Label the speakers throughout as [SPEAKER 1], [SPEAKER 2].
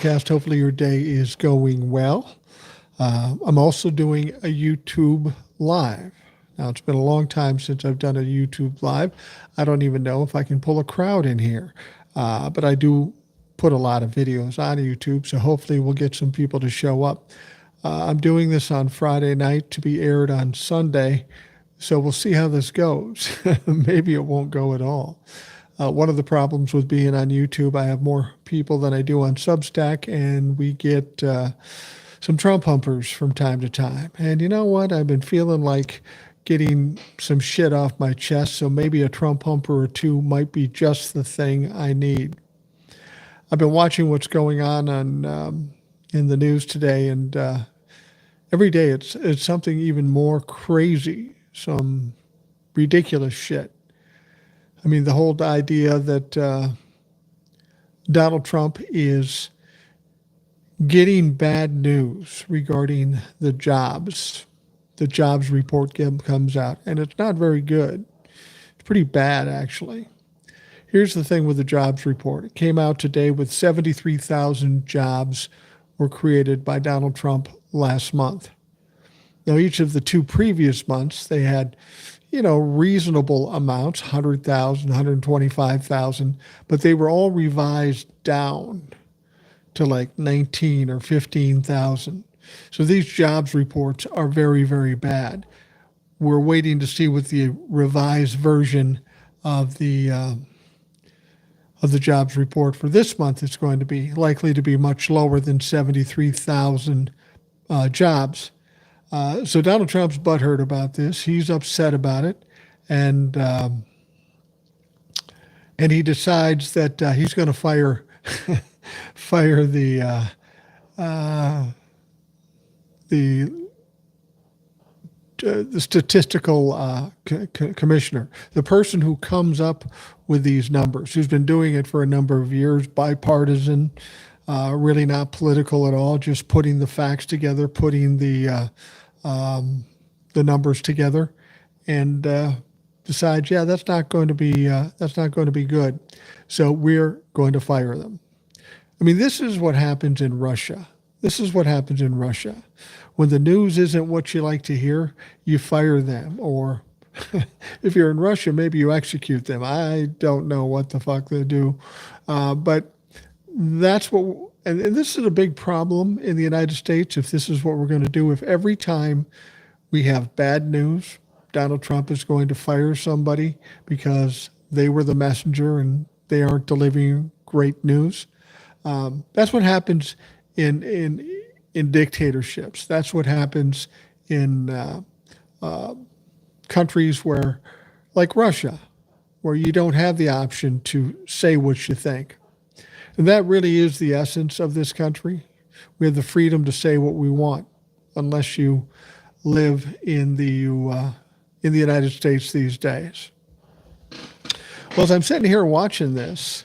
[SPEAKER 1] Cast. Hopefully your day is going well. I'm also doing a YouTube live. Now, it's been a long time since I've done a YouTube live. I don't even know if I can pull a crowd in here, but I do put a lot of videos on YouTube, so hopefully we'll get some people to show up. I'm doing this on Friday night to be aired on Sunday, so we'll see how this goes. Maybe it won't go at all. One of the problems with being on YouTube, I have more people than I do on Substack, and we get some Trump humpers from time to time. And you know what? I've been feeling like getting some shit off my chest, so maybe a Trump humper or two might be just the thing I need. I've been watching what's going on in the news today, and every day it's something even more crazy, some ridiculous shit. I mean, the whole idea that Donald Trump is getting bad news regarding the jobs. The jobs report comes out, and it's not very good. It's pretty bad, actually. Here's the thing with the jobs report. It came out today with 73,000 jobs were created by Donald Trump last month. Now, each of the two previous months, they had reasonable amounts, 100,000, 125,000, but they were all revised down to like 19 or 15,000. So these jobs reports are very, very bad. We're waiting to see what the revised version of the jobs report for this month is going to be, likely to be much lower than 73,000 jobs. So Donald Trump's butthurt about this. He's upset about it, and he decides that he's going to fire the statistical commissioner, the person who comes up with these numbers, who's been doing it for a number of years, bipartisan, really not political at all, just putting the facts together, putting the numbers together, and decides, that's not going to be good. So we're going to fire them. I mean, this is what happens in Russia. When the news isn't what you like to hear, you fire them. Or if you're in Russia, maybe you execute them. I don't know what the fuck they do. But that's what, and this is a big problem in the United States if this is what we're going to do. If every time we have bad news, Donald Trump is going to fire somebody because they were the messenger and they aren't delivering great news. That's what happens in dictatorships. That's what happens in countries where, like Russia, where you don't have the option to say what you think. And that really is the essence of this country. We have the freedom to say what we want, unless you live in the United States these days. Well, as I'm sitting here watching this,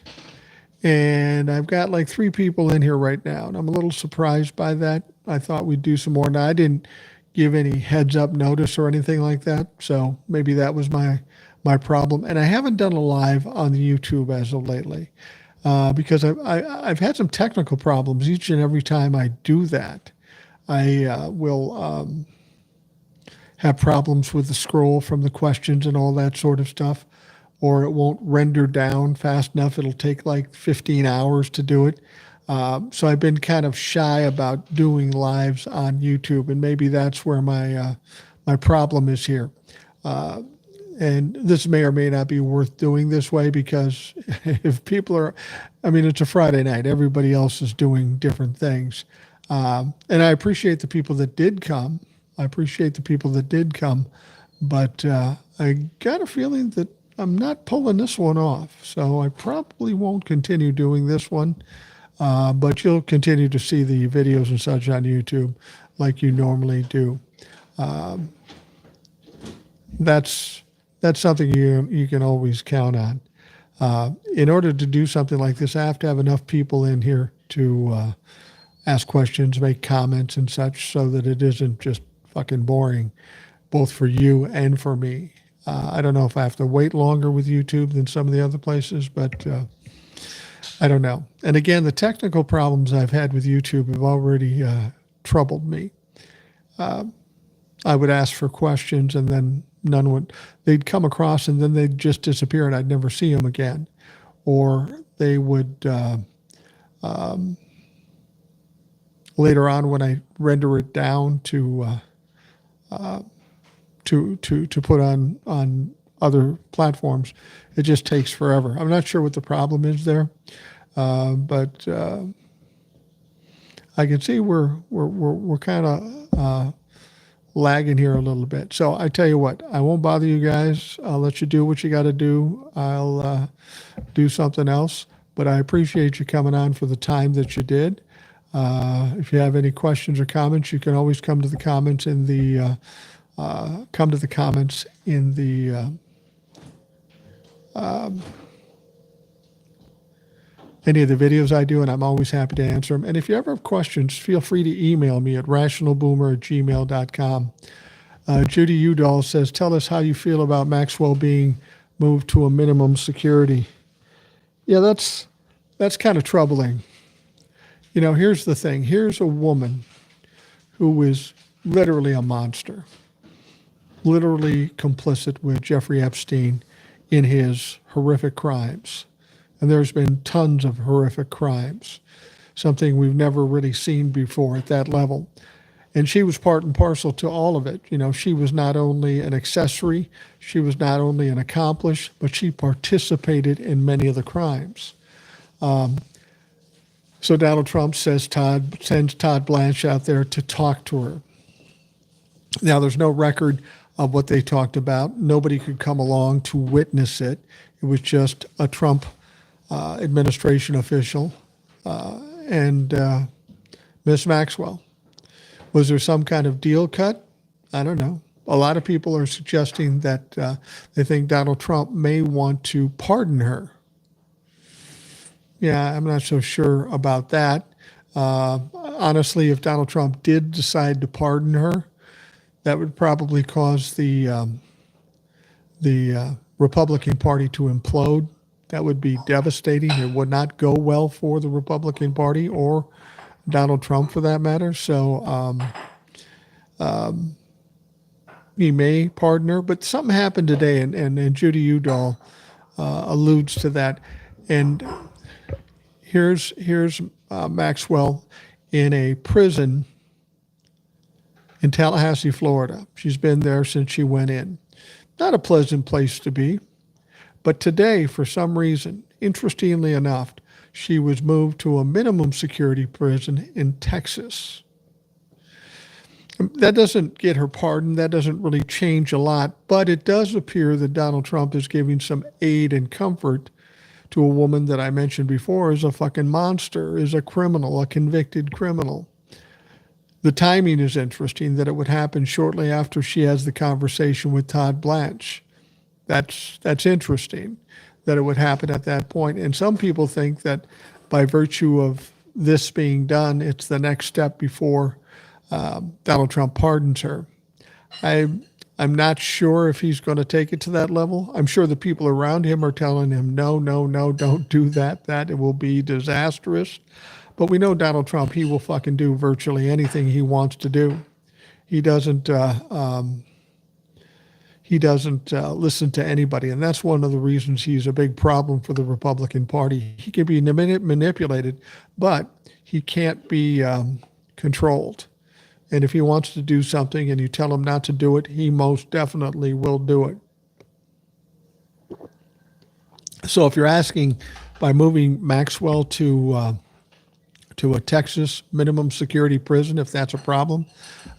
[SPEAKER 1] and I've got like 3 people in here right now, and I'm a little surprised by that. I thought we'd do some more. Now, I didn't give any heads up notice or anything like that, so maybe that was my problem. And I haven't done a live on the YouTube as of lately because I've had some technical problems each and every time I do that. I will have problems with the scroll from the questions and all that sort of stuff, or it won't render down fast enough. It'll take like 15 hours to do it. So I've been kind of shy about doing lives on YouTube, and maybe that's where my problem is here. And this may or may not be worth doing this way, because if people are, it's a Friday night. Everybody else is doing different things. And I appreciate the people that did come. But I got a feeling that I'm not pulling this one off. So I probably won't continue doing this one. But you'll continue to see the videos and such on YouTube like you normally do. That's something you can always count on. In order to do something like this, I have to have enough people in here to ask questions, make comments and such, so that it isn't just fucking boring, both for you and for me. I don't know if I have to wait longer with YouTube than some of the other places, but I don't know. And again, the technical problems I've had with YouTube have already troubled me. I would ask for questions and then they'd come across and then they'd just disappear and I'd never see them again. Or they would, later on when I render it down to put on other platforms, it just takes forever. I'm not sure what the problem is there, but I can see we're kind of lagging here a little bit. So I tell you what, I won't bother you guys. I'll let you do what you got to do. I'll do something else, but I appreciate you coming on for the time that you did. If you have any questions or comments, you can always come to the comments in the any of the videos I do, and I'm always happy to answer them. And if you ever have questions, feel free to email me at rationalboomer@gmail.com. Judy Udall says, tell us how you feel about Maxwell being moved to a minimum security. Yeah, that's kind of troubling. You know, here's the thing. Here's a woman who is literally a monster, literally complicit with Jeffrey Epstein in his horrific crimes. And there's been tons of horrific crimes, something we've never really seen before at that level. And she was part and parcel to all of it. You know, she was not only an accessory, she was not only an accomplice, but she participated in many of the crimes. So Donald Trump sends Todd Blanche out there to talk to her. Now, there's no record of what they talked about. Nobody could come along to witness it. It was just a Trump administration official and Miss Maxwell. Was there some kind of deal cut? I don't know. A lot of people are suggesting that they think Donald Trump may want to pardon her. Yeah, I'm not so sure about that. Honestly, if Donald Trump did decide to pardon her, that would probably cause the Republican Party to implode. That would be devastating. It would not go well for the Republican Party or Donald Trump, for that matter. So he may pardon her, but something happened today, and Judy Udall alludes to that. And here's Maxwell in a prison in Tallahassee, Florida. She's been there since she went in. Not a pleasant place to be. But today, for some reason, interestingly enough, she was moved to a minimum security prison in Texas. That doesn't get her pardoned. That doesn't really change a lot. But it does appear that Donald Trump is giving some aid and comfort to a woman that I mentioned before is a fucking monster, is a criminal, a convicted criminal. The timing is interesting, that it would happen shortly after she has the conversation with Todd Blanche. That's interesting that it would happen at that point. And some people think that by virtue of this being done, it's the next step before Donald Trump pardons her. I'm not sure if he's going to take it to that level. I'm sure the people around him are telling him, no, don't do that. That it will be disastrous. But we know Donald Trump, he will fucking do virtually anything he wants to do. He doesn't listen to anybody. And that's one of the reasons he's a big problem for the Republican Party. He can be manipulated, but he can't be controlled. And if he wants to do something and you tell him not to do it, he most definitely will do it. So if you're asking, by moving Maxwell to a Texas minimum security prison, if that's a problem,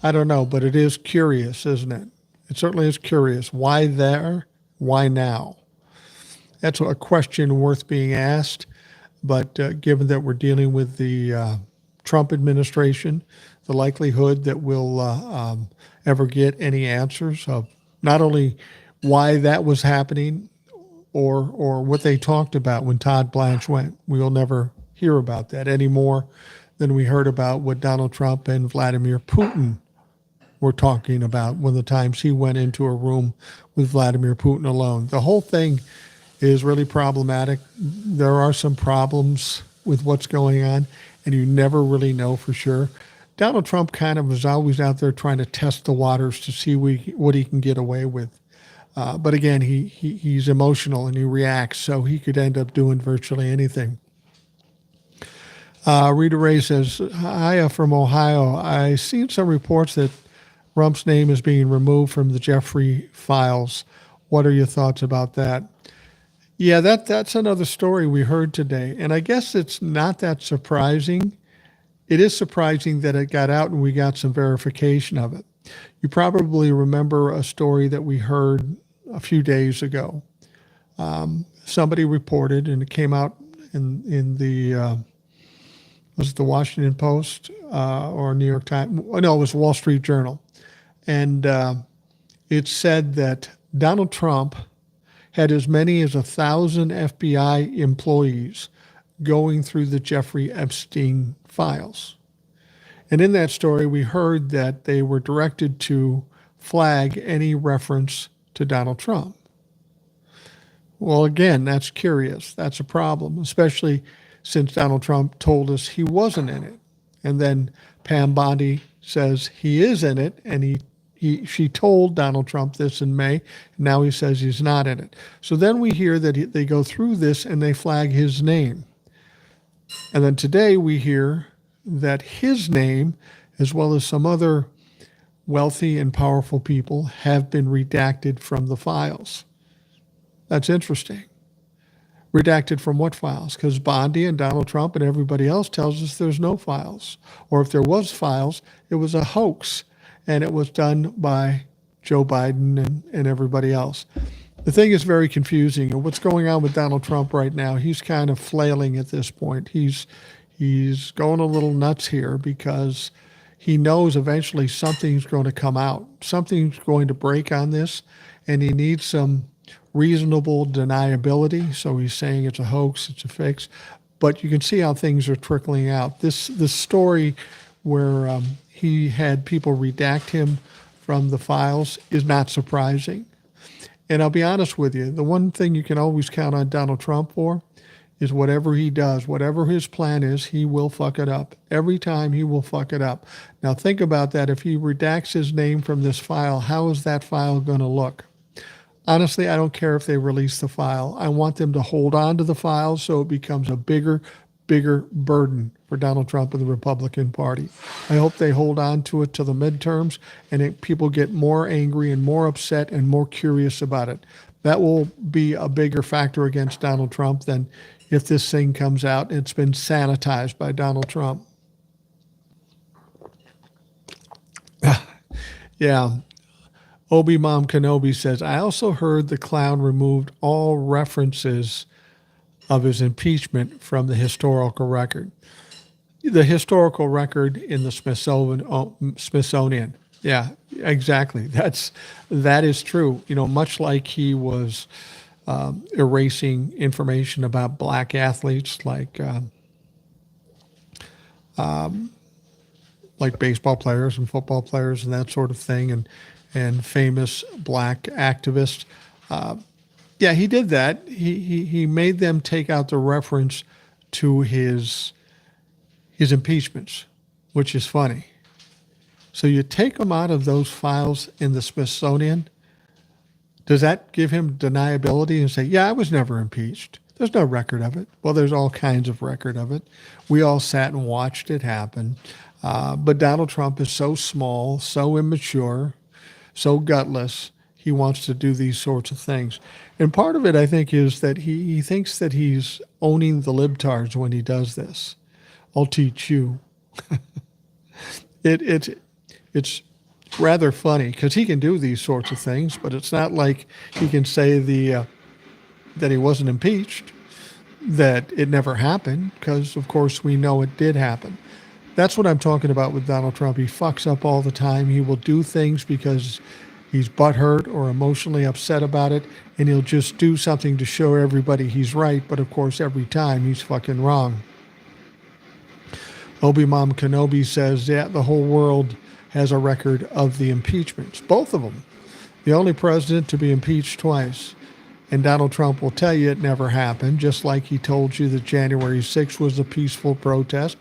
[SPEAKER 1] I don't know, but it is curious, isn't it? It certainly is curious. Why there? Why now? That's a question worth being asked. But given that we're dealing with the Trump administration, the likelihood that we'll ever get any answers of not only why that was happening or what they talked about when Todd Blanche went, we'll never hear about that any more than we heard about what Donald Trump and Vladimir Putin were talking about when the times he went into a room with Vladimir Putin alone. The whole thing is really problematic. There are some problems with what's going on, and you never really know for sure. Donald Trump kind of is always out there trying to test the waters to see what he can get away with. But again, he's emotional and he reacts, so he could end up doing virtually anything. Rita Ray says, "Hiya from Ohio. I seen some reports that Trump's name is being removed from the Jeffrey files. What are your thoughts about that?" Yeah, that's another story we heard today. And I guess it's not that surprising. It is surprising that it got out and we got some verification of it. You probably remember a story that we heard a few days ago. Somebody reported, and it came out in the, was it the Washington Post or New York Times? No, it was Wall Street Journal. And it said that Donald Trump had as many as 1,000 FBI employees going through the Jeffrey Epstein files. And in that story, we heard that they were directed to flag any reference to Donald Trump. Well, again, that's curious. That's a problem, especially since Donald Trump told us he wasn't in it. And then Pam Bondi says he is in it, and she told Donald Trump this in May, and now he says he's not in it. So then we hear that they go through this and they flag his name. And then today we hear that his name, as well as some other wealthy and powerful people, have been redacted from the files. That's interesting. Redacted from what files? Because Bondi and Donald Trump and everybody else tells us there's no files. Or if there was files, it was a hoax, and it was done by Joe Biden and everybody else. The thing is very confusing. And what's going on with Donald Trump right now, he's kind of flailing at this point. He's going a little nuts here because he knows eventually something's going to come out. Something's going to break on this, and he needs some reasonable deniability. So he's saying it's a hoax, it's a fix. But you can see how things are trickling out. This story where he had people redact him from the files is not surprising. And I'll be honest with you, the one thing you can always count on Donald Trump for is whatever he does, whatever his plan is, he will fuck it up. Every time he will fuck it up. Now think about that. If he redacts his name from this file, how is that file going to look? Honestly, I don't care if they release the file. I want them to hold on to the file so it becomes a bigger burden for Donald Trump and the Republican Party. I hope they hold on to it till the midterms and people get more angry and more upset and more curious about it. That will be a bigger factor against Donald Trump than if this thing comes out and it's been sanitized by Donald Trump. Yeah. Obi-Mom Kenobi says, I also heard the clown removed all references of his impeachment from the historical record. The historical record in the Smithsonian. Yeah, exactly. That is true. You know, much like he was erasing information about black athletes like baseball players and football players and that sort of thing, and famous black activists. Yeah, he did that. He made them take out the reference to his impeachments, which is funny. So you take them out of those files in the Smithsonian. Does that give him deniability and say, yeah, I was never impeached? There's no record of it. Well, there's all kinds of record of it. We all sat and watched it happen. But Donald Trump is so small, so immature, so gutless. He wants to do these sorts of things. And part of it, I think, is that he thinks that he's owning the libtards when he does this. I'll teach you. It's rather funny because he can do these sorts of things, but it's not like he can say that he wasn't impeached, that it never happened, because, of course, we know it did happen. That's what I'm talking about with Donald Trump. He fucks up all the time. He will do things because he's butthurt or emotionally upset about it, and he'll just do something to show everybody he's right, but of course every time he's fucking wrong. Obi-Mom Kenobi says, yeah, the whole world has a record of the impeachments, both of them. The only president to be impeached twice. And Donald Trump will tell you it never happened, just like he told you that January 6th was a peaceful protest.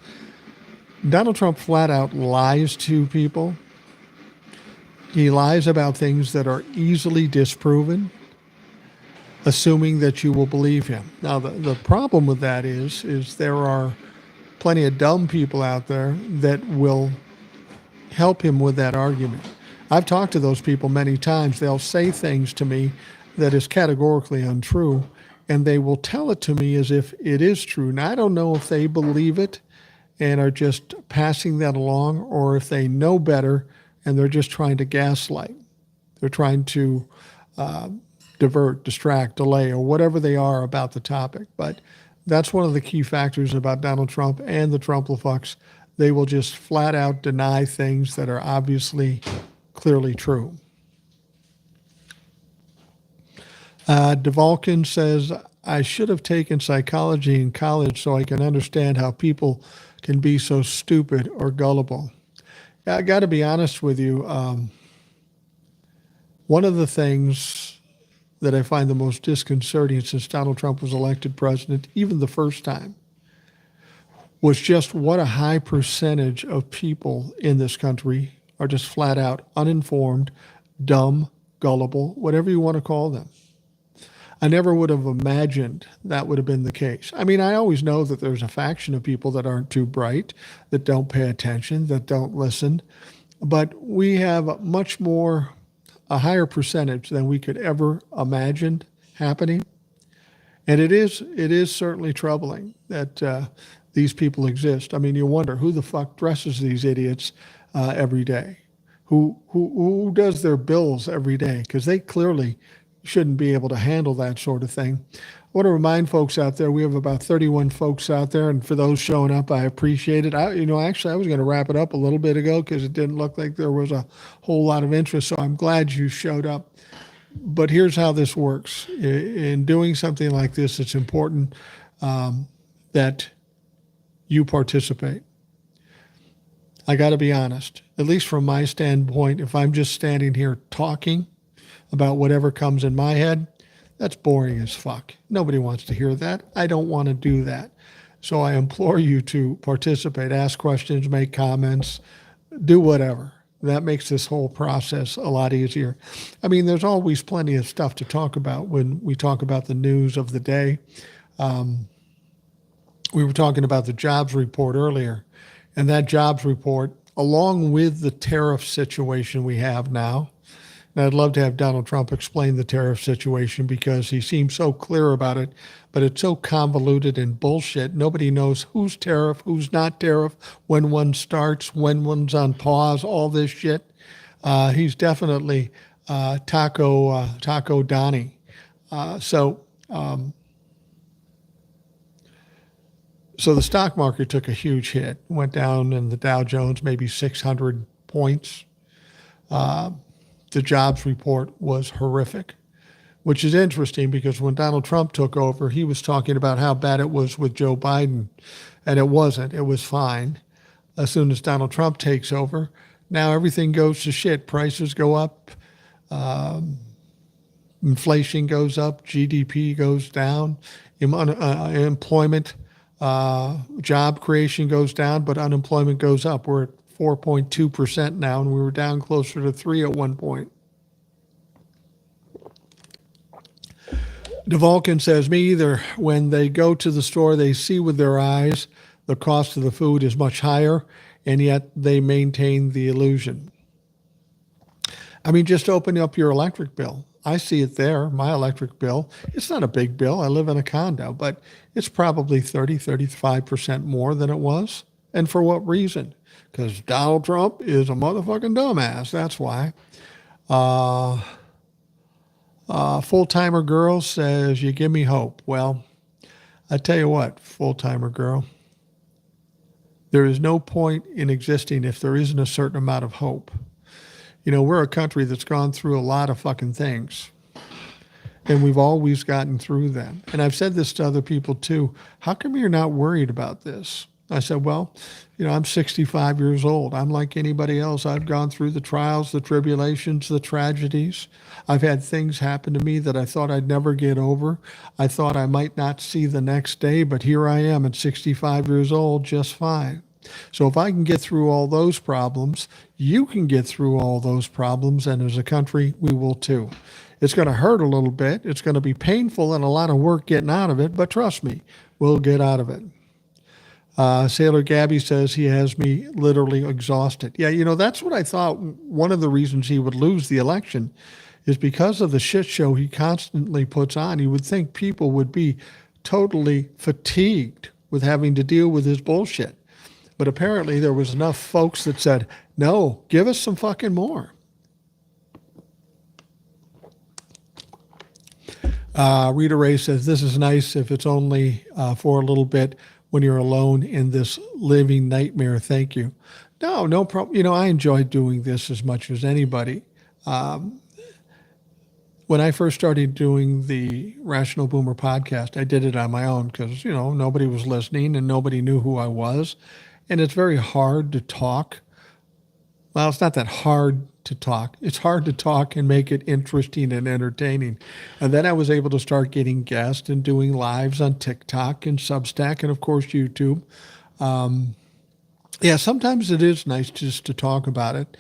[SPEAKER 1] Donald Trump flat out lies to people. He lies about things that are easily disproven, assuming that you will believe him. Now, the problem with that is there are plenty of dumb people out there that will help him with that argument. I've talked to those people many times. They'll say things to me that is categorically untrue, and they will tell it to me as if it is true. Now, I don't know if they believe it and are just passing that along, or if they know better and they're just trying to gaslight. They're trying to divert, distract, delay, or whatever they are about the topic. But that's one of the key factors about Donald Trump and the Trumplafucks. They will just flat out deny things that are obviously clearly true. DeValkin says, I should have taken psychology in college so I can understand how people can be so stupid or gullible. I got to be honest with you. One of the things that I find the most disconcerting since Donald Trump was elected president, even the first time, was just what a high percentage of people in this country are just flat out uninformed, dumb, gullible, whatever you want to call them. I never would have imagined that would have been the case. I mean, I always know that there's a faction of people that aren't too bright, that don't pay attention, that don't listen. But we have a higher percentage than we could ever imagine happening. And it is certainly troubling that these people exist. I mean, you wonder who the fuck dresses these idiots every day? Who does their bills every day? Because they clearly shouldn't be able to handle that sort of thing. I want to remind folks out there, we have about 31 folks out there, and for those showing up, I appreciate it. Actually, I was going to wrap it up a little bit ago because it didn't look like there was a whole lot of interest, so I'm glad you showed up. But here's how this works. In doing something like this, it's important that you participate. I got to be honest, at least from my standpoint, if I'm just standing here talking about whatever comes in my head, that's boring as fuck. Nobody wants to hear that. I don't want to do that. So I implore you to participate, ask questions, make comments, do whatever. That makes this whole process a lot easier. I mean, there's always plenty of stuff to talk about when we talk about the news of the day. We were talking about the jobs report earlier, and that jobs report, along with the tariff situation we have now, and I'd love to have Donald Trump explain the tariff situation because he seems so clear about it, but it's so convoluted and bullshit. Nobody knows who's tariff, who's not tariff, when one starts, when one's on pause, all this shit. He's definitely Taco Donnie. So the stock market took a huge hit, went down in the Dow Jones maybe 600 points. The jobs report was horrific, which is interesting because when Donald Trump took over, he was talking about how bad it was with Joe Biden, and it wasn't. It was fine. As soon as Donald Trump takes over, now everything goes to shit. Prices go up, inflation goes up, GDP goes down, employment, job creation goes down, but unemployment goes up. We're at 4.2% now, and we were down closer to 3% at one point. DeValkin says, me either. When they go to the store, they see with their eyes the cost of the food is much higher, and yet they maintain the illusion. I mean, just open up your electric bill. I see it there, my electric bill. It's not a big bill. I live in a condo, but it's probably 35% more than it was. And for what reason? Because Donald Trump is a motherfucking dumbass. That's why. Full-timer girl says, you give me hope. Well, I tell you what, full-timer girl, there is no point in existing if there isn't a certain amount of hope. You know, we're a country that's gone through a lot of fucking things, and we've always gotten through them. And I've said this to other people too. How come you're not worried about this? I said, well, I'm 65 years old. I'm like anybody else. I've gone through the trials, the tribulations, the tragedies. I've had things happen to me that I thought I'd never get over. I thought I might not see the next day, but here I am at 65 years old, just fine. So if I can get through all those problems, you can get through all those problems, and as a country, we will too. It's going to hurt a little bit. It's going to be painful and a lot of work getting out of it, but trust me, we'll get out of it. Sailor Gabby says he has me literally exhausted. Yeah, that's what I thought. One of the reasons he would lose the election is because of the shit show he constantly puts on. You would think people would be totally fatigued with having to deal with his bullshit. But apparently there was enough folks that said, no, give us some fucking more. Rita Ray says, this is nice if it's only for a little bit when you're alone in this living nightmare. Thank you. No problem. I enjoy doing this as much as anybody. When I first started doing the Rational Boomer podcast, I did it on my own because, nobody was listening and nobody knew who I was. And it's very hard to talk. Well, it's not that hard to talk. It's hard to talk and make it interesting and entertaining. And then I was able to start getting guests and doing lives on TikTok and Substack and, of course, YouTube. Sometimes it is nice just to talk about it,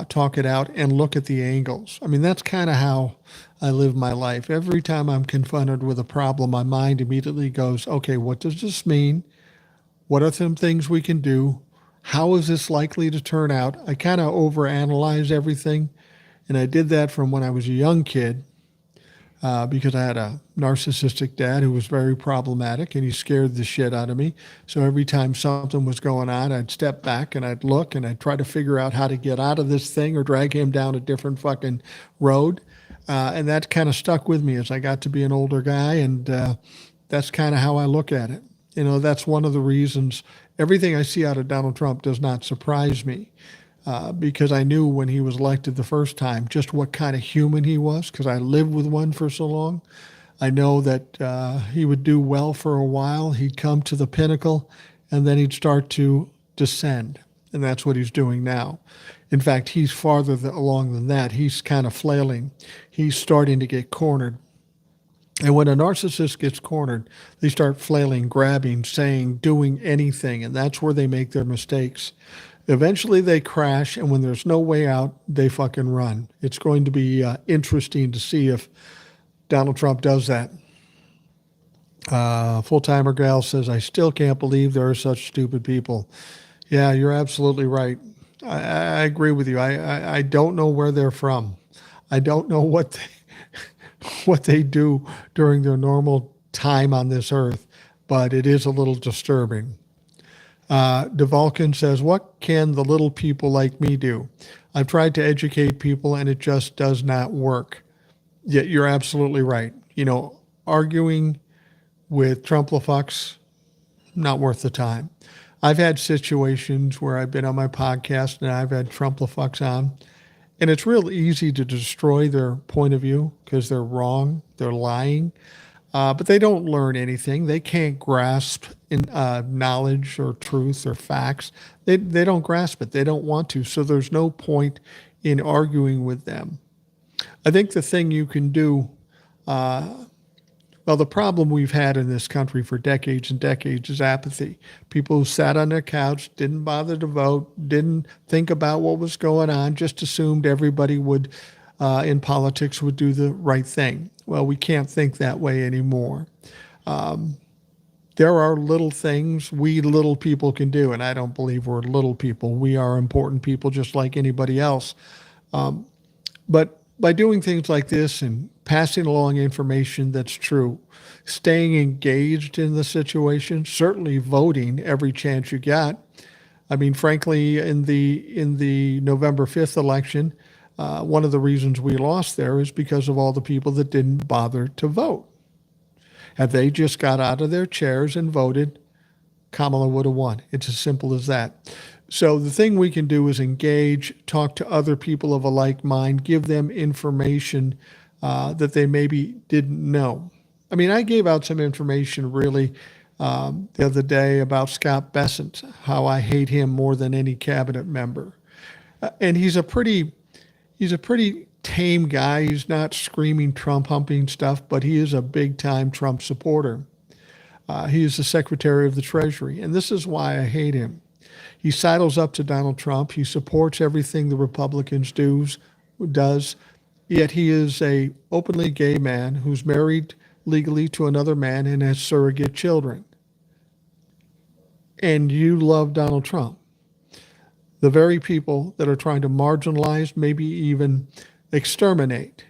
[SPEAKER 1] talk it out, and look at the angles. I mean, that's kind of how I live my life. Every time I'm confronted with a problem, my mind immediately goes, okay, what does this mean? What are some things we can do? How is this likely to turn out? I kind of overanalyze everything. And I did that from when I was a young kid because I had a narcissistic dad who was very problematic and he scared the shit out of me. So every time something was going on, I'd step back and I'd look and I'd try to figure out how to get out of this thing or drag him down a different fucking road. And that kind of stuck with me as I got to be an older guy. And that's kind of how I look at it. That's one of the reasons everything I see out of Donald Trump does not surprise me because I knew when he was elected the first time just what kind of human he was because I lived with one for so long. I know that he would do well for a while. He'd come to the pinnacle and then he'd start to descend. And that's what he's doing now. In fact, he's farther along than that. He's kind of flailing. He's starting to get cornered. And when a narcissist gets cornered, they start flailing, grabbing, saying, doing anything, and that's where they make their mistakes. Eventually they crash, and when there's no way out, they fucking run. It's going to be interesting to see if Donald Trump does that. Full-timer gal says, I still can't believe there are such stupid people. Yeah, you're absolutely right. I agree with you. I don't know where they're from. I don't know what they do during their normal time on this earth, but it is a little disturbing. DeVulcan says, what can the little people like me do? I've tried to educate people and it just does not work. Yeah, you're absolutely right. Arguing with Trump-la-fucks, not worth the time. I've had situations where I've been on my podcast and I've had Trump-la-fucks on, and it's real easy to destroy their point of view because they're wrong, they're lying, but they don't learn anything. They can't grasp knowledge or truth or facts. They don't grasp it. They don't want to, so there's no point in arguing with them. I think the thing you can do, the problem we've had in this country for decades and decades is apathy. People who sat on their couch, didn't bother to vote, didn't think about what was going on, just assumed everybody would, in politics, would do the right thing. Well, we can't think that way anymore. There are little things we little people can do, and I don't believe we're little people. We are important people just like anybody else. But by doing things like this and passing along information that's true, staying engaged in the situation, certainly voting every chance you get. I mean, frankly, in the November 5th election, one of the reasons we lost there is because of all the people that didn't bother to vote. Had they just got out of their chairs and voted, Kamala would have won. It's as simple as that. So the thing we can do is engage, talk to other people of a like mind, give them information that they maybe didn't know. I mean, I gave out some information really the other day about Scott Bessent, how I hate him more than any cabinet member. And he's a pretty tame guy. He's not screaming Trump humping stuff, but he is a big time Trump supporter. He is the Secretary of the Treasury, and this is why I hate him. He sidles up to Donald Trump. He supports everything the Republicans does, yet he is a openly gay man who's married legally to another man and has surrogate children. And you love Donald Trump. The very people that are trying to marginalize, maybe even exterminate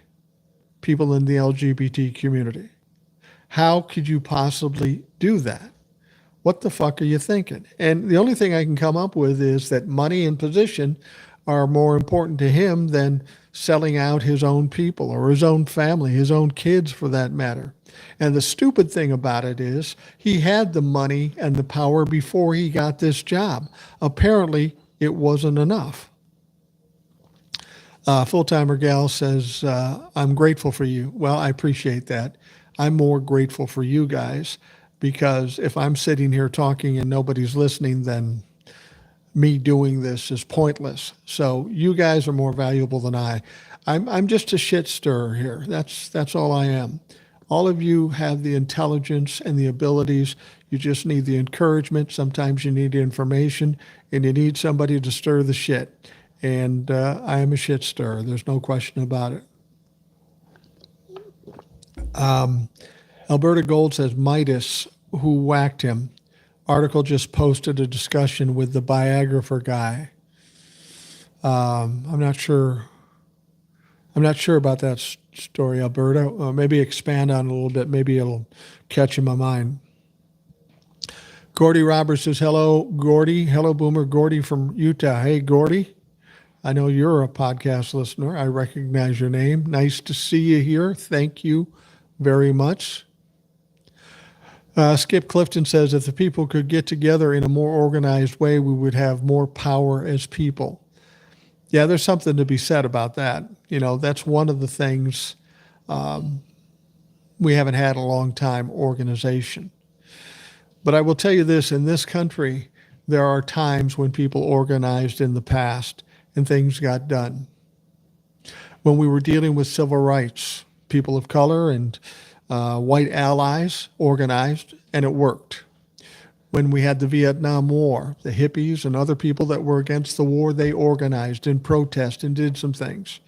[SPEAKER 1] people in the LGBT community. How could you possibly do that? What the fuck are you thinking? And the only thing I can come up with is that money and position are more important to him than selling out his own people or his own family, his own kids for that matter. And the stupid thing about it is he had the money and the power before he got this job. Apparently, it wasn't enough. Full-timer gal says, I'm grateful for you. Well, I appreciate that. I'm more grateful for you guys, because if I'm sitting here talking and nobody's listening, then me doing this is pointless. So you guys are more valuable than I. I'm just a shit stirrer here. That's all I am. All of you have the intelligence and the abilities. You just need the encouragement. Sometimes you need information, and you need somebody to stir the shit. And I am a shit stirrer. There's no question about it. Alberta Gold says Midas, who whacked him. Article just posted a discussion with the biographer guy. I'm not sure about that story, Alberta. Maybe expand on it a little bit. Maybe it'll catch in my mind. Gordy Roberts says, hello, Gordy. Hello, Boomer. Gordy from Utah. Hey, Gordy. I know you're a podcast listener. I recognize your name. Nice to see you here. Thank you very much. Skip Clifton says, if the people could get together in a more organized way, we would have more power as people. Yeah, there's something to be said about that. You know, that's one of the things we haven't had in a long time, organization. But I will tell you this, in this country, there are times when people organized in the past and things got done. When we were dealing with civil rights, people of color and white allies organized, and it worked. When we had the Vietnam War, the hippies and other people that were against the war, they organized and protested and did some things.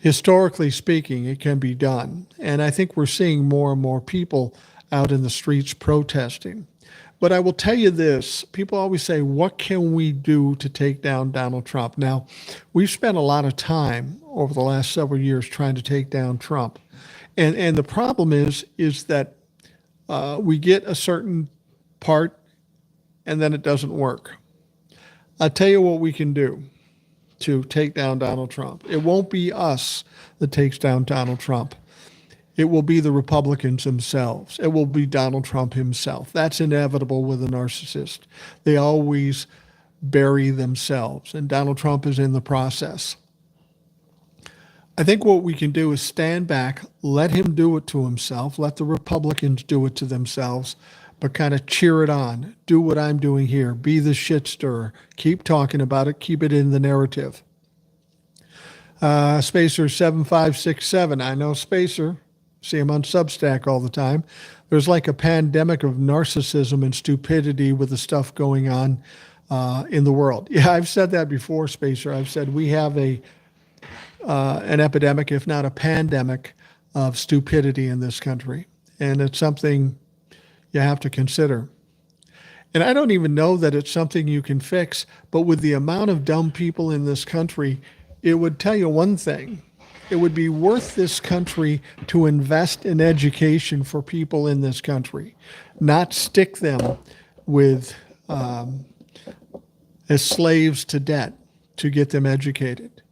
[SPEAKER 1] Historically speaking, it can be done. And I think we're seeing more and more people out in the streets protesting. But I will tell you this, people always say, what can we do to take down Donald Trump? Now, we've spent a lot of time over the last several years trying to take down Trump. And the problem is that we get a certain part and then it doesn't work. I'll tell you what we can do to take down Donald Trump. It won't be us that takes down Donald Trump. It will be the Republicans themselves. It will be Donald Trump himself. That's inevitable with a narcissist. They always bury themselves, and Donald Trump is in the process. I think what we can do is stand back, let him do it to himself, let the Republicans do it to themselves, but kind of cheer it on. Do what I'm doing here. Be the shit stirrer. Keep talking about it. Keep it in the narrative. Spacer 7567. I know Spacer. See him on Substack all the time. There's like a pandemic of narcissism and stupidity with the stuff going on in the world. Yeah, I've said that before, Spacer. I've said we have an epidemic, if not a pandemic, of stupidity in this country. And it's something you have to consider. And I don't even know that it's something you can fix, but with the amount of dumb people in this country, it would tell you one thing. It would be worth this country to invest in education for people in this country, not stick them with as slaves to debt to get them educated.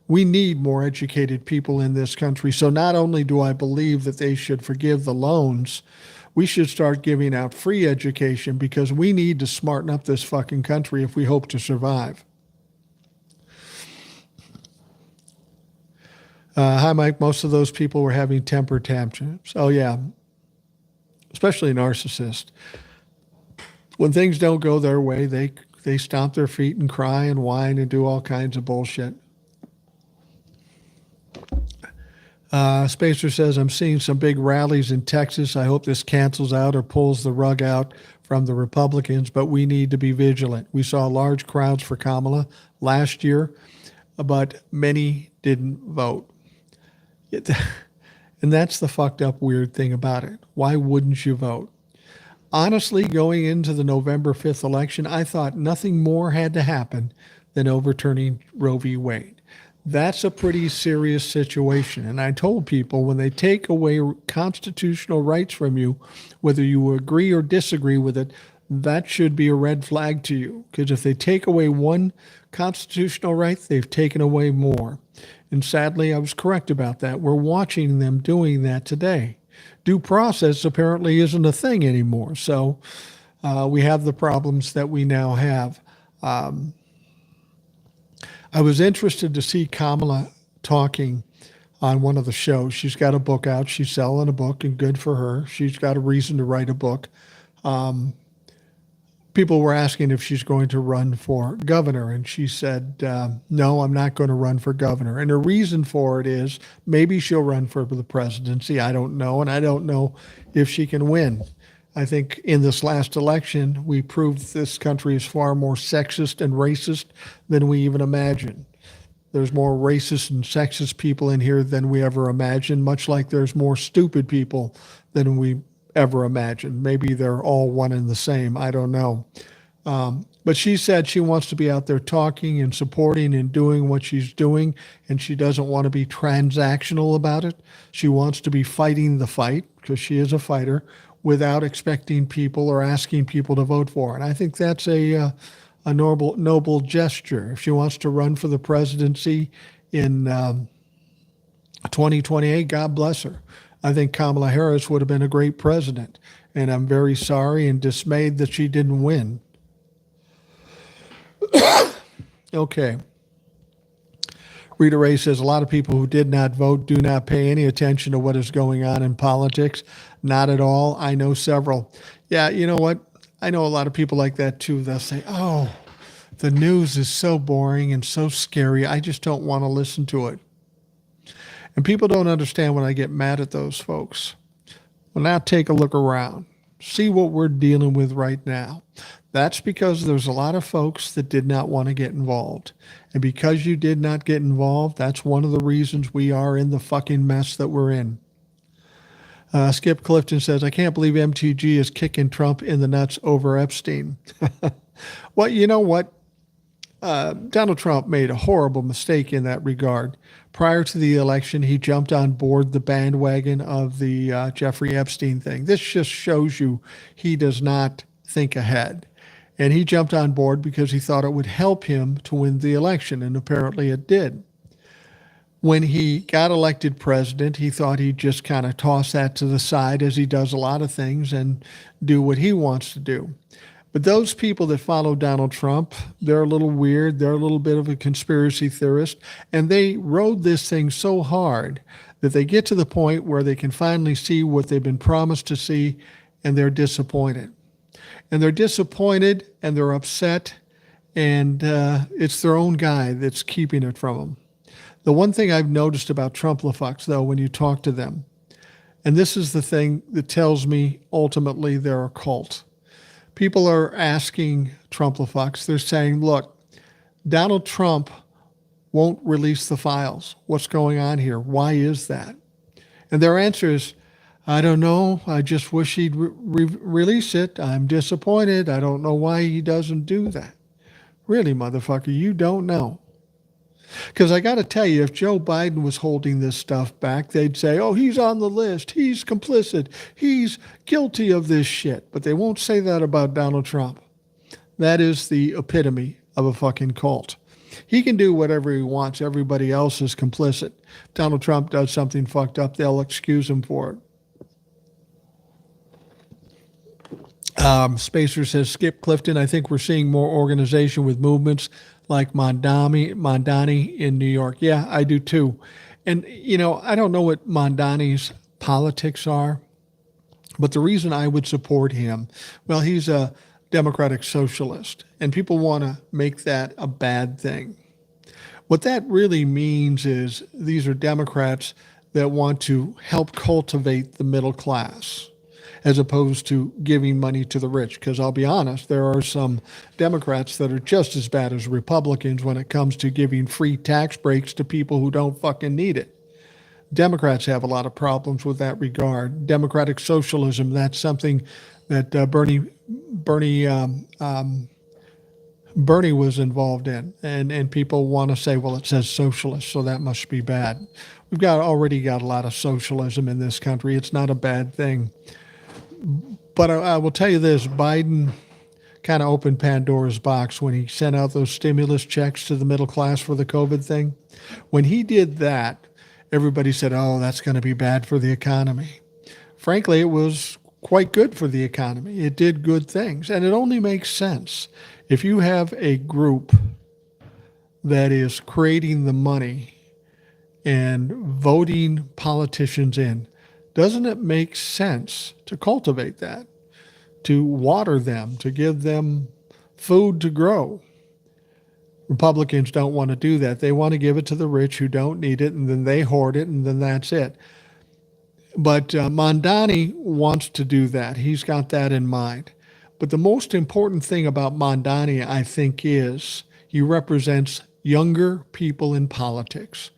[SPEAKER 1] We need more educated people in this country. So not only do I believe that they should forgive the loans, we should start giving out free education, because we need to smarten up this fucking country if we hope to survive. Hi, Mike. Most of those people were having temper tantrums. Oh, yeah. Especially narcissists. When things don't go their way, they stomp their feet and cry and whine and do all kinds of bullshit. Spacer says, I'm seeing some big rallies in Texas. I hope this cancels out or pulls the rug out from the Republicans, but we need to be vigilant. We saw large crowds for Kamala last year, but many didn't vote. And that's the fucked up weird thing about it. Why wouldn't you vote? Honestly, going into the November 5th election, I thought nothing more had to happen than overturning Roe v. Wade. That's a pretty serious situation. And I told people when they take away constitutional rights from you, whether you agree or disagree with it, that should be a red flag to you. Because if they take away one constitutional right, they've taken away more. And sadly, I was correct about that. We're watching them doing that today. Due process apparently isn't a thing anymore. So we have the problems that we now have. I was interested to see Kamala talking on one of the shows. She's got a book out. She's selling a book, and good for her. She's got a reason to write a book. People were asking if she's going to run for governor, and she said, no, I'm not going to run for governor. And her reason for it is maybe she'll run for the presidency. I don't know, and I don't know if she can win. I think in this last election, we proved this country is far more sexist and racist than we even imagined. There's more racist and sexist people in here than we ever imagined, much like there's more stupid people than we ever imagined. Maybe they're all one and the same. I don't know. But she said she wants to be out there talking and supporting and doing what she's doing, and she doesn't want to be transactional about it. She wants to be fighting the fight, because she is a fighter, without expecting people or asking people to vote for her. And I think that's a noble gesture. If she wants to run for the presidency in 2028, God bless her. I think Kamala Harris would have been a great president. And I'm very sorry and dismayed that she didn't win. Okay. Rita Ray says, a lot of people who did not vote do not pay any attention to what is going on in politics. Not at all. I know several. Yeah, you know what? I know a lot of people like that too. They'll say, oh, the news is so boring and so scary. I just don't want to listen to it. And people don't understand when I get mad at those folks. Well, now take a look around. See what we're dealing with right now. That's because there's a lot of folks that did not want to get involved. And because you did not get involved, that's one of the reasons we are in the fucking mess that we're in. Skip Clifton says, I can't believe MTG is kicking Trump in the nuts over Epstein. Well, you know what? Donald Trump made a horrible mistake in that regard. Prior to the election, he jumped on board the bandwagon of the Jeffrey Epstein thing. This just shows you he does not think ahead. And he jumped on board because he thought it would help him to win the election, and apparently it did. When he got elected president, he thought he'd just kind of toss that to the side, as he does a lot of things, and do what he wants to do. But those people that follow Donald Trump, they're a little weird. They're a little bit of a conspiracy theorist. And they rode this thing so hard that they get to the point where they can finally see what they've been promised to see, and they're disappointed. And they're disappointed and they're upset, and it's their own guy that's keeping it from them. The one thing I've noticed about Trump-lefucks, though, when you talk to them, and this is the thing that tells me ultimately they're a cult. People are asking Trump-lefucks, they're saying, look, Donald Trump won't release the files. What's going on here? Why is that? And their answer is, I don't know. I just wish he'd release it. I'm disappointed. I don't know why he doesn't do that. Really, motherfucker, you don't know. Because I got to tell you, if Joe Biden was holding this stuff back, they'd say, oh, he's on the list. He's complicit. He's guilty of this shit. But they won't say that about Donald Trump. That is the epitome of a fucking cult. He can do whatever he wants. Everybody else is complicit. Donald Trump does something fucked up, they'll excuse him for it. Spacer says, Skip Clifton, I think we're seeing more organization with movements like Mondani in New York. Yeah, I do too. And, you know, I don't know what Mondani's politics are, but the reason I would support him, well, he's a democratic socialist, and people want to make that a bad thing. What that really means is these are Democrats that want to help cultivate the middle class as opposed to giving money to the rich. Because I'll be honest, there are some Democrats that are just as bad as Republicans when it comes to giving free tax breaks to people who don't fucking need it. Democrats have a lot of problems with that regard. Democratic socialism, that's something that Bernie was involved in. And people want to say, well, it says socialist, so that must be bad. We've already got a lot of socialism in this country. It's not a bad thing. But I will tell you this, Biden kind of opened Pandora's box when he sent out those stimulus checks to the middle class for the COVID thing. When he did that, everybody said, oh, that's going to be bad for the economy. Frankly, it was quite good for the economy. It did good things. And it only makes sense. If you have a group that is creating the money and voting politicians in, doesn't it make sense to cultivate that, to water them, to give them food to grow? Republicans don't want to do that. They want to give it to the rich who don't need it, and then they hoard it, and then that's it. But Mondani wants to do that. He's got that in mind. But the most important thing about Mondani, I think, is he represents younger people in politics.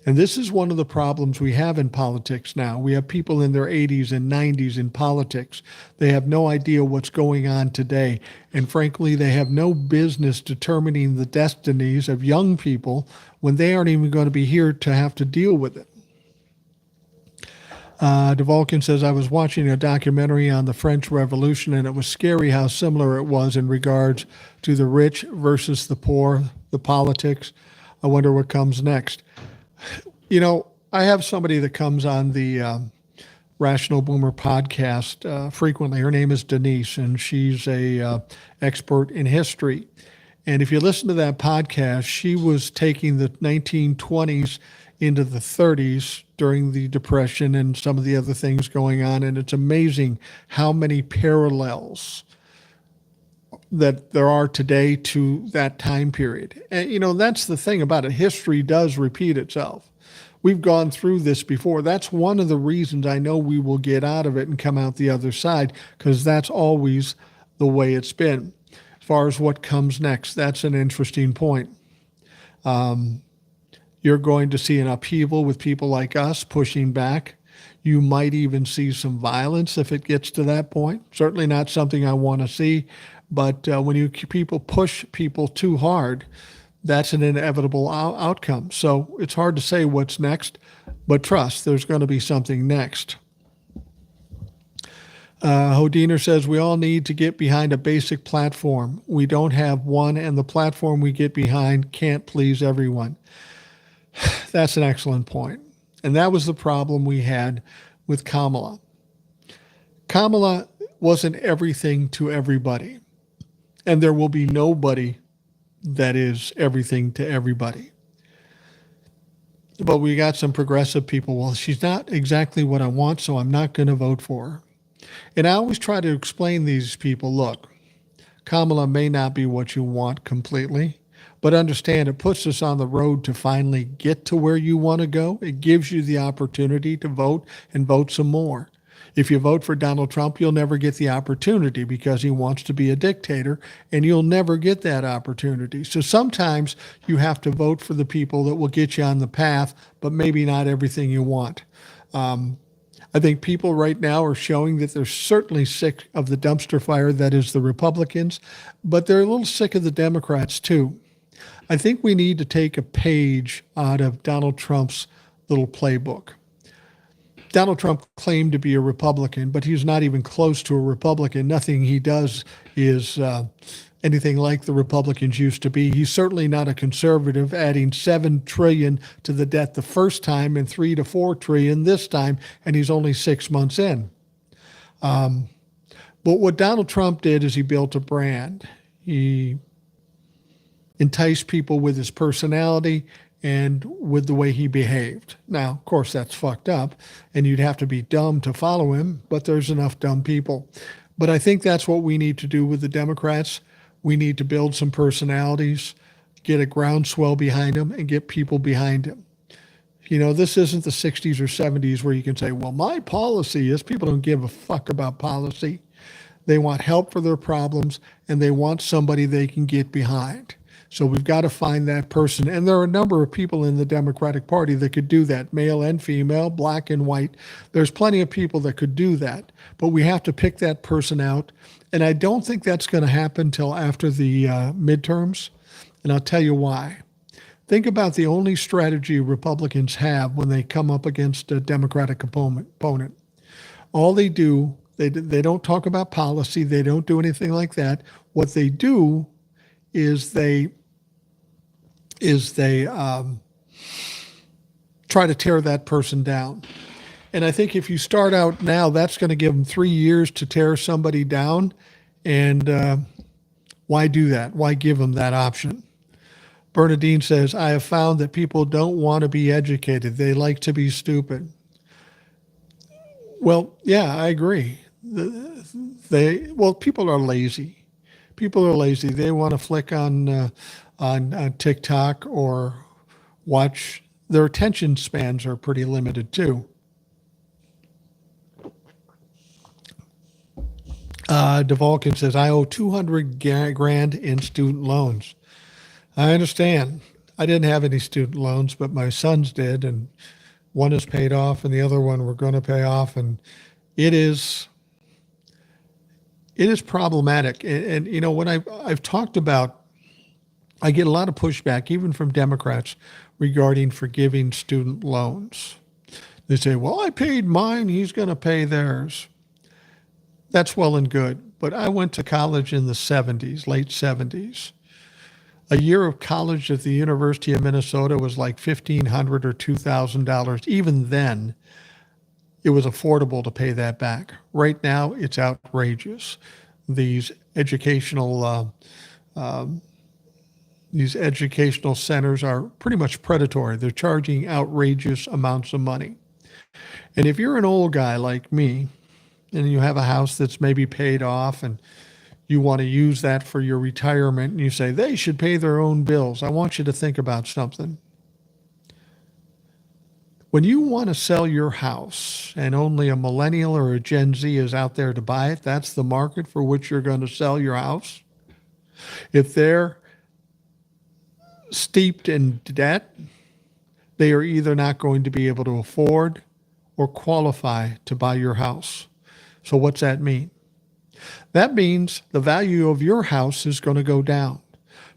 [SPEAKER 1] And this is one of the problems we have in politics now. We have people in their 80s and 90s in politics. They have no idea what's going on today. And frankly, they have no business determining the destinies of young people when they aren't even going to be here to have to deal with it. DeVolkin says, I was watching a documentary on the French Revolution, and it was scary how similar it was in regards to the rich versus the poor, the politics. I wonder what comes next. You know, I have somebody that comes on the Rational Boomer podcast frequently. Her name is Denise, and she's a expert in history. And if you listen to that podcast, she was taking the 1920s into the 30s during the Depression and some of the other things going on. And it's amazing how many parallels that there are today to that time period. And, you know, that's the thing about it. History does repeat itself. We've gone through this before. That's one of the reasons I know we will get out of it and come out the other side, because that's always the way it's been. As far as what comes next, that's an interesting point. You're going to see an upheaval with people like us pushing back. You might even see some violence if it gets to that point. Certainly not something I want to see. But when people push people too hard, that's an inevitable outcome. So it's hard to say what's next, but trust, there's going to be something next. Hodiner says, we all need to get behind a basic platform. We don't have one, and the platform we get behind can't please everyone. That's an excellent point. And that was the problem we had with Kamala. Kamala wasn't everything to everybody. And there will be nobody that is everything to everybody. But we got some progressive people. Well, she's not exactly what I want, so I'm not going to vote for her. And I always try to explain these people, look, Kamala may not be what you want completely, but understand it puts us on the road to finally get to where you want to go. It gives you the opportunity to vote and vote some more. If you vote for Donald Trump, you'll never get the opportunity because he wants to be a dictator, and you'll never get that opportunity. So sometimes you have to vote for the people that will get you on the path, but maybe not everything you want. I think people right now are showing that they're certainly sick of the dumpster fire that is the Republicans, but they're a little sick of the Democrats too. I think we need to take a page out of Donald Trump's little playbook. Donald Trump claimed to be a Republican, but he's not even close to a Republican. Nothing he does is anything like the Republicans used to be. He's certainly not a conservative, adding $7 trillion to the debt the first time and $3 to $4 trillion this time, and he's only 6 months in. But what Donald Trump did is he built a brand. He enticed people with his personality and with the way he behaved. Now, of course, that's fucked up, and you'd have to be dumb to follow him, but there's enough dumb people. But I think that's what we need to do with the Democrats. We need to build some personalities, get a groundswell behind them, and get people behind them. You know, this isn't the 60s or 70s where you can say, well, my policy is. People don't give a fuck about policy. They want help for their problems, and they want somebody they can get behind. So we've got to find that person. And there are a number of people in the Democratic Party that could do that, male and female, black and white. There's plenty of people that could do that, but we have to pick that person out. And I don't think that's going to happen till after the midterms. And I'll tell you why. Think about the only strategy Republicans have when they come up against a Democratic opponent. All they do, they don't talk about policy. They don't do anything like that. What they do is they try to tear that person down. And I think if you start out now, that's going to give them 3 years to tear somebody down. And why do that? Why give them that option? Bernadine says, I have found that people don't want to be educated. They like to be stupid. Well, yeah, I agree. People are lazy. People are lazy. They want to flick on TikTok or watch. Their attention spans are pretty limited too. DeValkin says, I owe $200,000 in student loans. I understand. I didn't have any student loans, but my sons did, and one is paid off, and the other one we're going to pay off, and it is problematic. And you know, when I've talked about, I get a lot of pushback, even from Democrats, regarding forgiving student loans. They say, well, I paid mine, he's going to pay theirs. That's well and good, but I went to college in the 70s, late 70s. A year of college at the University of Minnesota was like $1,500 or $2,000. Even then, it was affordable to pay that back. Right now, it's outrageous. These educational centers are pretty much predatory. They're charging outrageous amounts of money. And if you're an old guy like me, and you have a house that's maybe paid off, and you want to use that for your retirement, and you say they should pay their own bills, I want you to think about something. When you want to sell your house and only a millennial or a Gen Z is out there to buy it, that's the market for which you're going to sell your house. If they're steeped in debt, they are either not going to be able to afford or qualify to buy your house. So what's that mean? That means the value of your house is going to go down.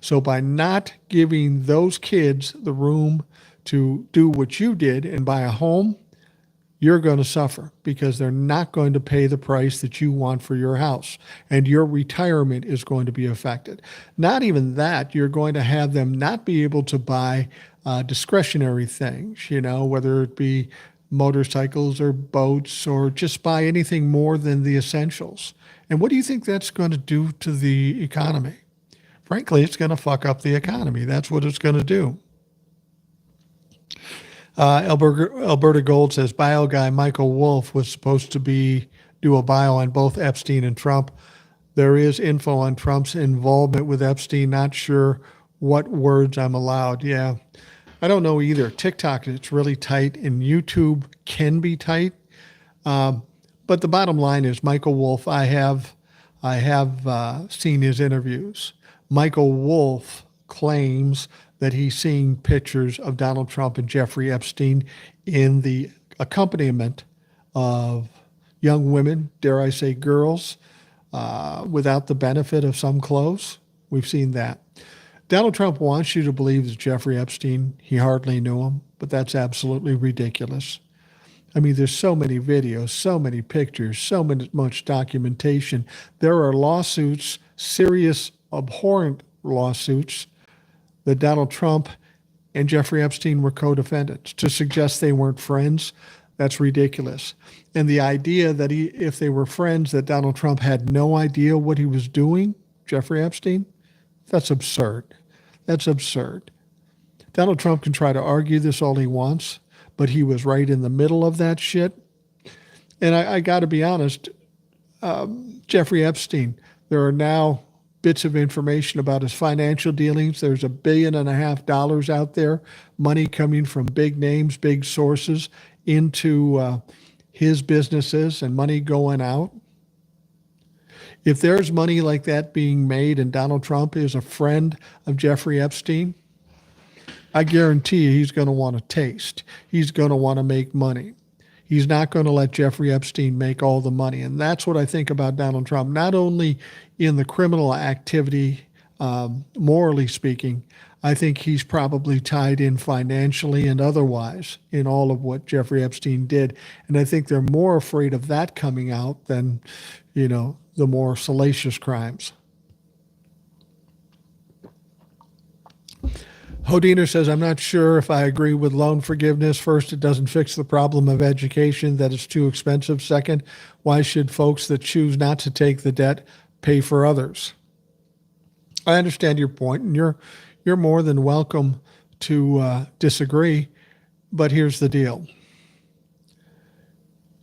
[SPEAKER 1] So by not giving those kids the room to do what you did and buy a home, you're going to suffer because they're not going to pay the price that you want for your house, and your retirement is going to be affected. Not even that, you're going to have them not be able to buy discretionary things, you know, whether it be motorcycles or boats or just buy anything more than the essentials. And what do you think that's going to do to the economy? Frankly, it's going to fuck up the economy. That's what it's going to do. Alberta Gold says, bio guy Michael Wolff was supposed to do a bio on both Epstein and Trump. There is info on Trump's involvement with Epstein. Not sure what words I'm allowed. Yeah, I don't know either. TikTok, it's really tight, and YouTube can be tight. But the bottom line is Michael Wolff, I have seen his interviews. Michael Wolff claims that he's seeing pictures of Donald Trump and Jeffrey Epstein in the accompaniment of young women, dare I say girls, without the benefit of some clothes. We've seen that. Donald Trump wants you to believe that Jeffrey Epstein, he hardly knew him, but that's absolutely ridiculous. I mean, there's so many videos, so many pictures, so much documentation. There are lawsuits, serious, abhorrent lawsuits, that Donald Trump and Jeffrey Epstein were co-defendants. To suggest they weren't friends, that's ridiculous. And the idea that if they were friends, that Donald Trump had no idea what he was doing, Jeffrey Epstein, that's absurd. That's absurd. Donald Trump can try to argue this all he wants, but he was right in the middle of that shit. And I got to be honest, Jeffrey Epstein. There are now bits of information about his financial dealings. There's $1.5 billion out there, money coming from big names, big sources into his businesses and money going out. If there's money like that being made and Donald Trump is a friend of Jeffrey Epstein, I guarantee you he's going to want to taste. He's going to want to make money. He's not going to let Jeffrey Epstein make all the money. And that's what I think about Donald Trump, not only in the criminal activity, morally speaking. I think he's probably tied in financially and otherwise in all of what Jeffrey Epstein did. And I think they're more afraid of that coming out than, the more salacious crimes. Hodiner says, I'm not sure if I agree with loan forgiveness. First, it doesn't fix the problem of education, that it's too expensive. Second, why should folks that choose not to take the debt pay for others? I understand your point, and you're more than welcome to disagree, but here's the deal.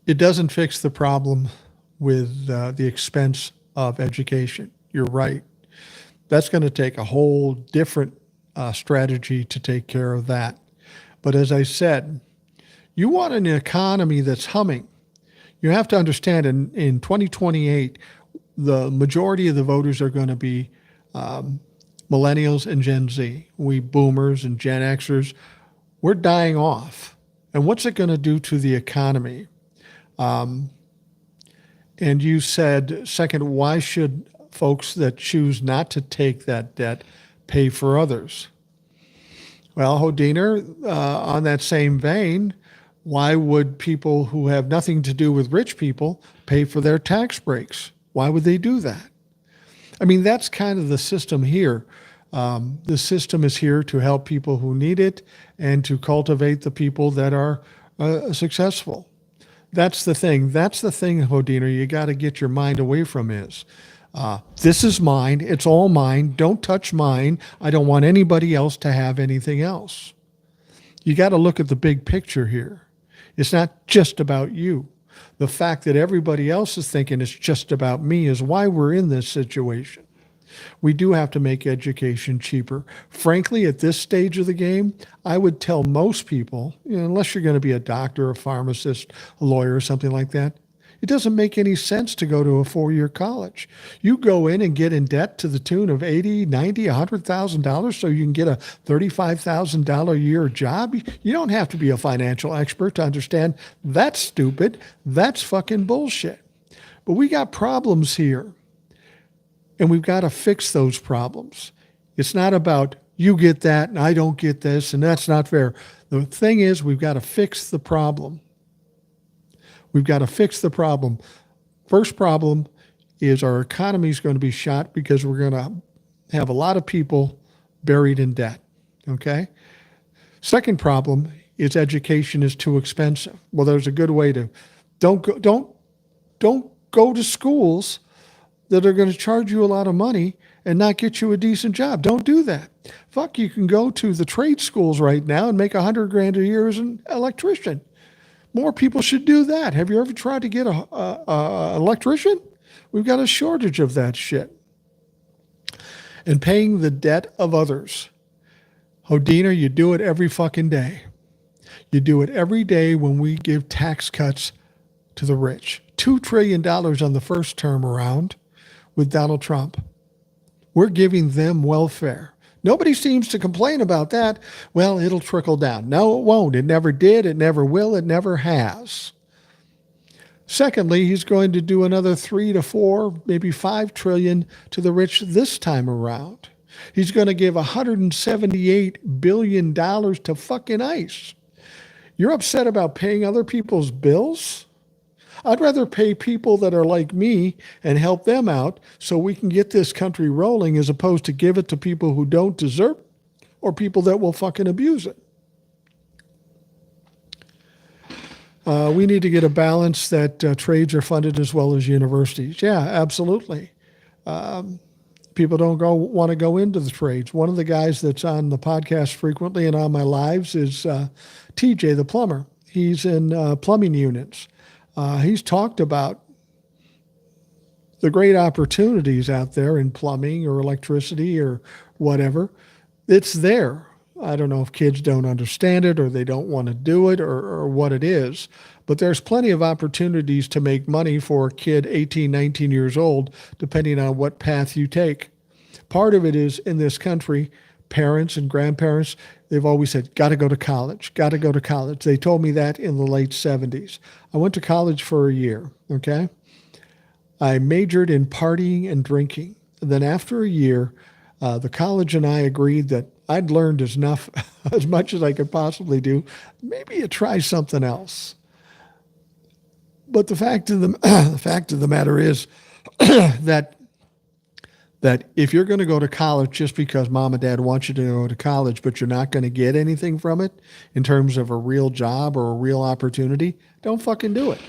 [SPEAKER 1] It doesn't fix the problem with the expense of education. You're right. That's going to take a whole different strategy to take care of that. But as I said, you want an economy that's humming. You have to understand in 2028, the majority of the voters are going to be millennials and Gen Z. We boomers and Gen Xers, we're dying off. And what's it going to do to the economy? And you said, second, why should folks that choose not to take that debt pay for others? Well, Hodiner, on that same vein, why would people who have nothing to do with rich people pay for their tax breaks? Why would they do that? I mean, that's kind of the system here. The system is here to help people who need it and to cultivate the people that are successful. That's the thing. That's the thing, Hodiner, you got to get your mind away from is, this is mine. It's all mine. Don't touch mine. I don't want anybody else to have anything else. You got to look at the big picture here. It's not just about you. The fact that everybody else is thinking it's just about me is why we're in this situation. We do have to make education cheaper. Frankly, at this stage of the game, I would tell most people, unless you're going to be a doctor, a pharmacist, a lawyer, or something like that, it doesn't make any sense to go to a 4-year college. You go in and get in debt to the tune of $80,000, $90,000, $100,000 so you can get a $35,000 a year job. You don't have to be a financial expert to understand that's stupid. That's fucking bullshit. But we got problems here, and we've got to fix those problems. It's not about you get that and I don't get this, and that's not fair. The thing is, we've got to fix the problem. We've got to fix the problem. First problem is our economy is going to be shot because we're going to have a lot of people buried in debt. Okay? Second problem is education is too expensive. Well, there's a good way to don't go to schools that are going to charge you a lot of money and not get you a decent job. Don't do that. Fuck, you can go to the trade schools right now and make $100,000 a year as an electrician. More people should do that. Have you ever tried to get an electrician? We've got a shortage of that shit. And paying the debt of others. Hodiner, you do it every fucking day. You do it every day when we give tax cuts to the rich. $2 trillion on the first term around with Donald Trump. We're giving them welfare. Nobody seems to complain about that. Well, it'll trickle down. No, it won't. It never did. It never will. It never has. Secondly, he's going to do another 3 to 4, maybe 5 trillion to the rich this time around. He's going to give $178 billion to fucking ICE. You're upset about paying other people's bills? I'd rather pay people that are like me and help them out so we can get this country rolling as opposed to give it to people who don't deserve it or people that will fucking abuse it. We need to get a balance that trades are funded as well as universities. Yeah, absolutely. People don't want to go into the trades. One of the guys that's on the podcast frequently and on my lives is TJ, the plumber. He's in plumbing units. He's talked about the great opportunities out there in plumbing or electricity or whatever, it's there. I don't know if kids don't understand it or they don't want to do it or what it is, but there's plenty of opportunities to make money for a kid 18, 19 years old, depending on what path you take. Part of it is in this country, parents and grandparents, they've always said, got to go to college, got to go to college. They told me that in the late 70s. I went to college for a year, okay? I majored in partying and drinking. And then after a year, the college and I agreed that I'd learned enough, as much as I could possibly do. Maybe you try something else. But the fact of the matter is that if you're going to go to college just because mom and dad want you to go to college, but you're not going to get anything from it in terms of a real job or a real opportunity, don't fucking do it.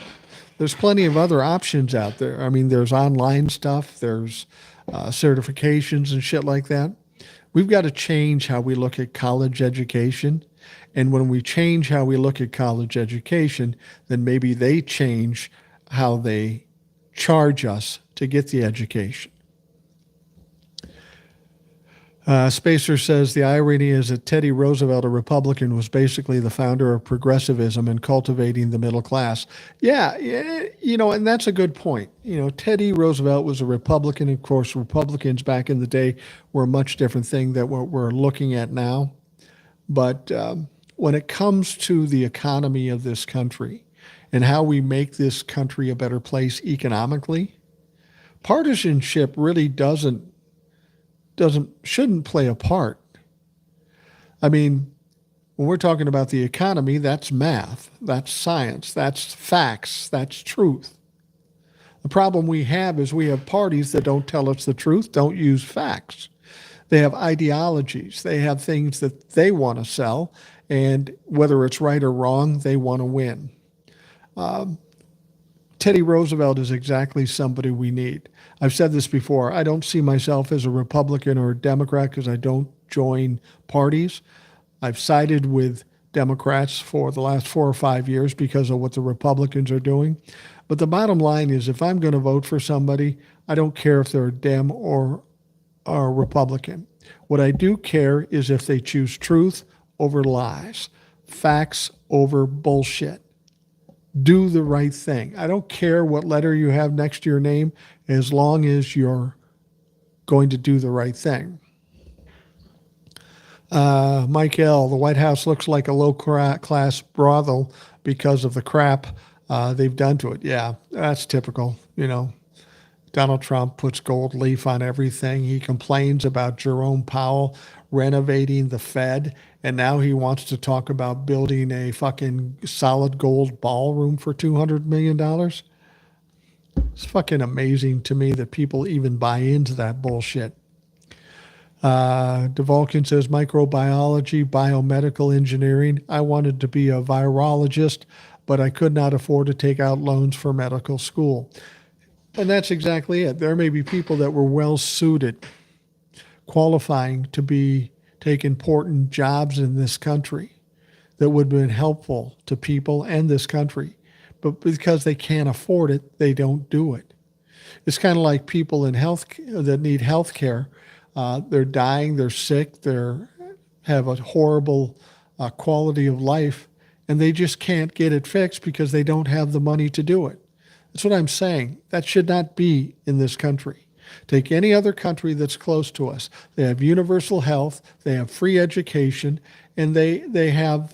[SPEAKER 1] There's plenty of other options out there. I mean, there's online stuff, there's certifications and shit like that. We've got to change how we look at college education. And when we change how we look at college education, then maybe they change how they charge us to get the education. Spacer says the irony is that Teddy Roosevelt, a Republican, was basically the founder of progressivism and cultivating the middle class. Yeah, and that's a good point. Teddy Roosevelt was a Republican. Of course, Republicans back in the day were a much different thing than what we're looking at now. But when it comes to the economy of this country and how we make this country a better place economically, partisanship really shouldn't play a part. I mean, when we're talking about the economy, that's math, that's science, that's facts, that's truth. The problem we have is we have parties that don't tell us the truth, don't use facts. They have ideologies. They have things that they want to sell, and whether it's right or wrong, they want to win. Teddy Roosevelt is exactly somebody we need. I've said this before. I don't see myself as a Republican or a Democrat because I don't join parties. I've sided with Democrats for the last 4 or 5 years because of what the Republicans are doing. But the bottom line is if I'm going to vote for somebody, I don't care if they're a Dem or a Republican. What I do care is if they choose truth over lies, facts over bullshit. Do the right thing. I don't care what letter you have next to your name as long as you're going to do the right thing. Mike L., the White House looks like a low-class brothel because of the crap they've done to it. Yeah, that's typical. Donald Trump puts gold leaf on everything. He complains about Jerome Powell renovating the Fed, and now he wants to talk about building a fucking solid gold ballroom for $200 million. It's fucking amazing to me that people even buy into that bullshit. DeVulcan says microbiology, biomedical engineering. I wanted to be a virologist, but I could not afford to take out loans for medical school. And that's exactly it. There may be people that were well suited, qualifying to take important jobs in this country that would have been helpful to people and this country. But because they can't afford it, they don't do it. It's kind of like people in health that need health care. They're dying, they're sick, they have a horrible quality of life, and they just can't get it fixed because they don't have the money to do it. That's what I'm saying. That should not be in this country. Take any other country that's close to us. They have universal health, they have free education, and they have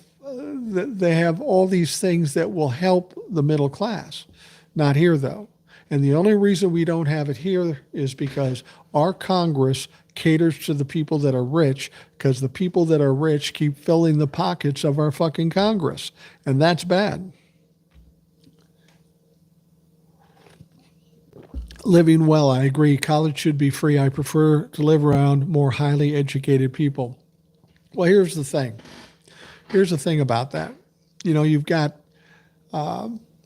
[SPEAKER 1] all these things that will help the middle class. Not here, though. And the only reason we don't have it here is because our Congress caters to the people that are rich, because the people that are rich keep filling the pockets of our fucking Congress. And that's bad. Living well, I agree. College should be free. I prefer to live around more highly educated people. Well, here's the thing. Here's the thing about that. You've got,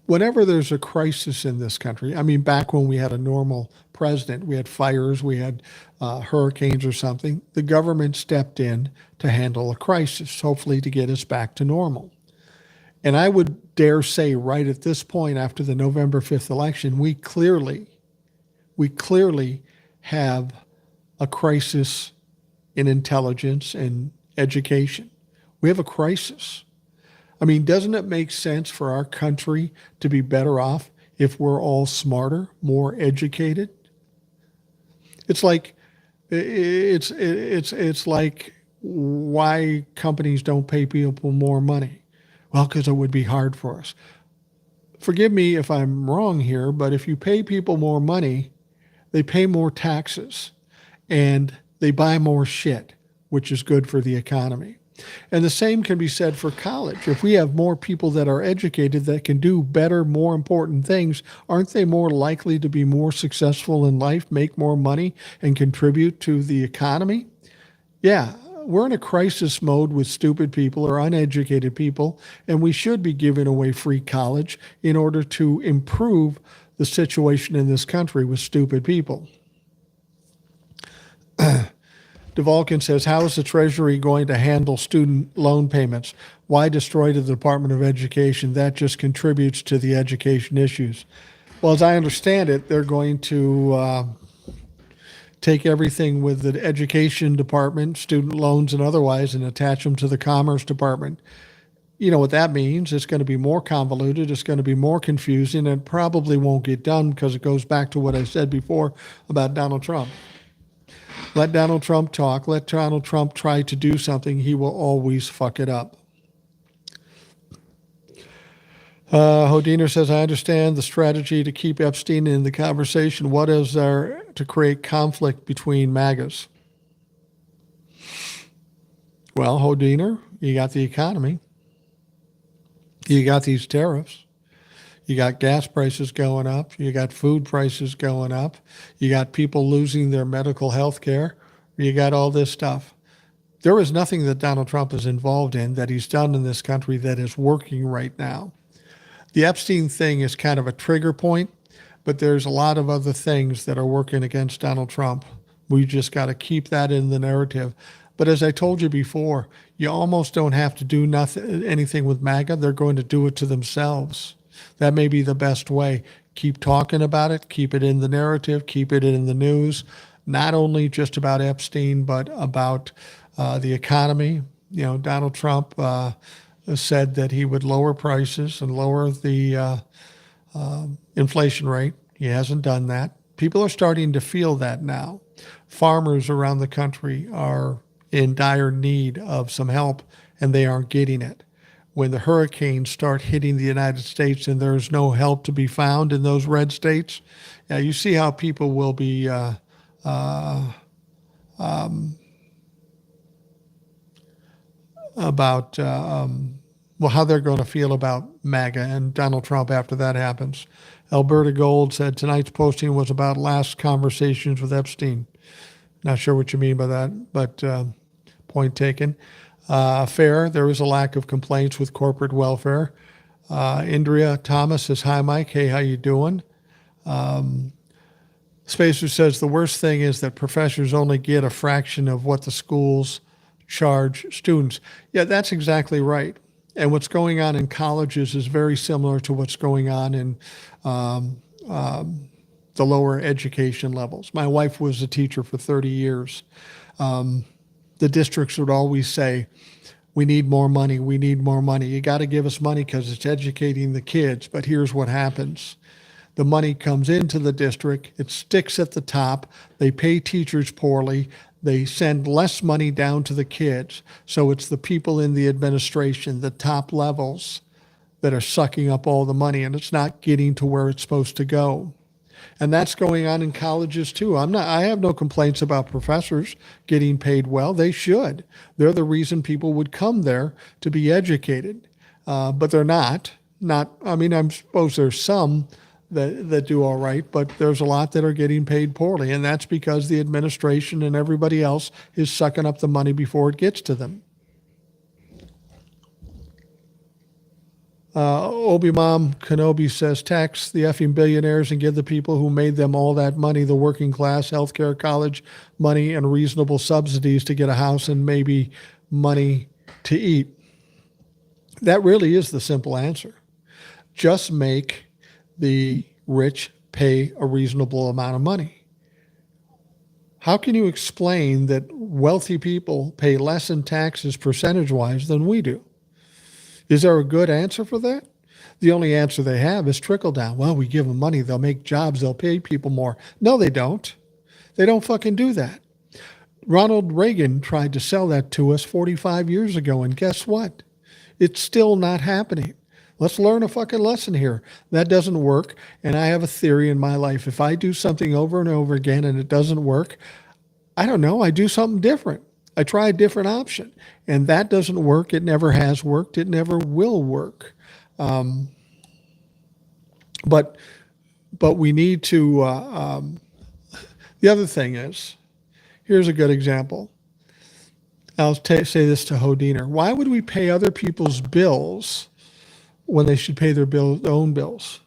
[SPEAKER 1] whenever there's a crisis in this country, I mean, back when we had a normal president, we had fires, we had hurricanes or something, the government stepped in to handle a crisis, hopefully to get us back to normal. And I would dare say right at this point, after the November 5th election, we clearly we clearly have a crisis in intelligence and education. We have a crisis. I mean, doesn't it make sense for our country to be better off if we're all smarter, more educated? It's like it's like why companies don't pay people more money. Well, because it would be hard for us. Forgive me if I'm wrong here, but if you pay people more money, they pay more taxes and they buy more shit, which is good for the economy. And the same can be said for college. If we have more people that are educated that can do better, more important things, aren't they more likely to be more successful in life, make more money, and contribute to the economy? Yeah, we're in a crisis mode with stupid people or uneducated people, and we should be giving away free college in order to improve the situation in this country with stupid people. DeValkin says, how is the Treasury going to handle student loan payments? Why destroy the Department of Education? That just contributes to the education issues. Well, as I understand it, they're going to take everything with the Education Department, student loans and otherwise, and attach them to the Commerce Department. You know what that means. It's going to be more convoluted. It's going to be more confusing, and probably won't get done because it goes back to what I said before about Donald Trump. Let Donald Trump talk. Let Donald Trump try to do something. He will always fuck it up. Hodiner says, I understand the strategy to keep Epstein in the conversation. What is there to create conflict between MAGAs? Well, Hodiner, you got the economy. You got these tariffs. You got gas prices going up. You got food prices going up. You got people losing their medical health care. You got all this stuff. There is nothing that Donald Trump is involved in that he's done in this country that is working right now. The Epstein thing is kind of a trigger point, but there's a lot of other things that are working against Donald Trump. We just got to keep that in the narrative. But as I told you before, you almost don't have to do anything with MAGA. They're going to do it to themselves. That may be the best way. Keep talking about it, keep it in the narrative, keep it in the news, not only just about Epstein, but about the economy. You know, Donald Trump said that he would lower prices and lower the inflation rate. He hasn't done that. People are starting to feel that now. Farmers around the country are in dire need of some help, and they aren't getting it. When the hurricanes start hitting the United States and there's no help to be found in those red states, you see how people will be how they're going to feel about MAGA and Donald Trump after that happens. Alberta Gold said tonight's posting was about last conversations with Epstein. Not sure what you mean by that, but point taken. Fair, there is a lack of complaints with corporate welfare. Indria Thomas says, hi, Mike. Hey, how you doing? Spacer says, the worst thing is that professors only get a fraction of what the schools charge students. Yeah, that's exactly right. And what's going on in colleges is very similar to what's going on in the lower education levels. My wife was a teacher for 30 years. The districts would always say, we need more money, we need more money. You got to give us money because it's educating the kids. But here's what happens. The money comes into the district, it sticks at the top, they pay teachers poorly, they send less money down to the kids. So it's the people in the administration, the top levels, that are sucking up all the money, and it's not getting to where it's supposed to go. And that's going on in colleges too. I have no complaints about professors getting paid well. They should. They're the reason people would come there to be educated. But they're not. I suppose there's some that do all right, but there's a lot that are getting paid poorly. And that's because the administration and everybody else is sucking up the money before it gets to them. Obi-Mom Kenobi says, tax the effing billionaires and give the people who made them all that money, the working class, healthcare, college money, and reasonable subsidies to get a house and maybe money to eat. That really is the simple answer. Just make the rich pay a reasonable amount of money. How can you explain that wealthy people pay less in taxes percentage-wise than we do? Is there a good answer for that? The only answer they have is trickle down. Well, we give them money, they'll make jobs, they'll pay people more. No, they don't. They don't fucking do that. Ronald Reagan tried to sell that to us 45 years ago, and guess what? It's still not happening. Let's learn a fucking lesson here. That doesn't work, and I have a theory in my life. If I do something over and over again and it doesn't work, I don't know, I do something different. I try a different option, and that doesn't work. It never has worked. It never will work. But we need to, the other thing is, here's a good example. I'll say this to Hodiner. Why would we pay other people's bills when they should pay their own bills?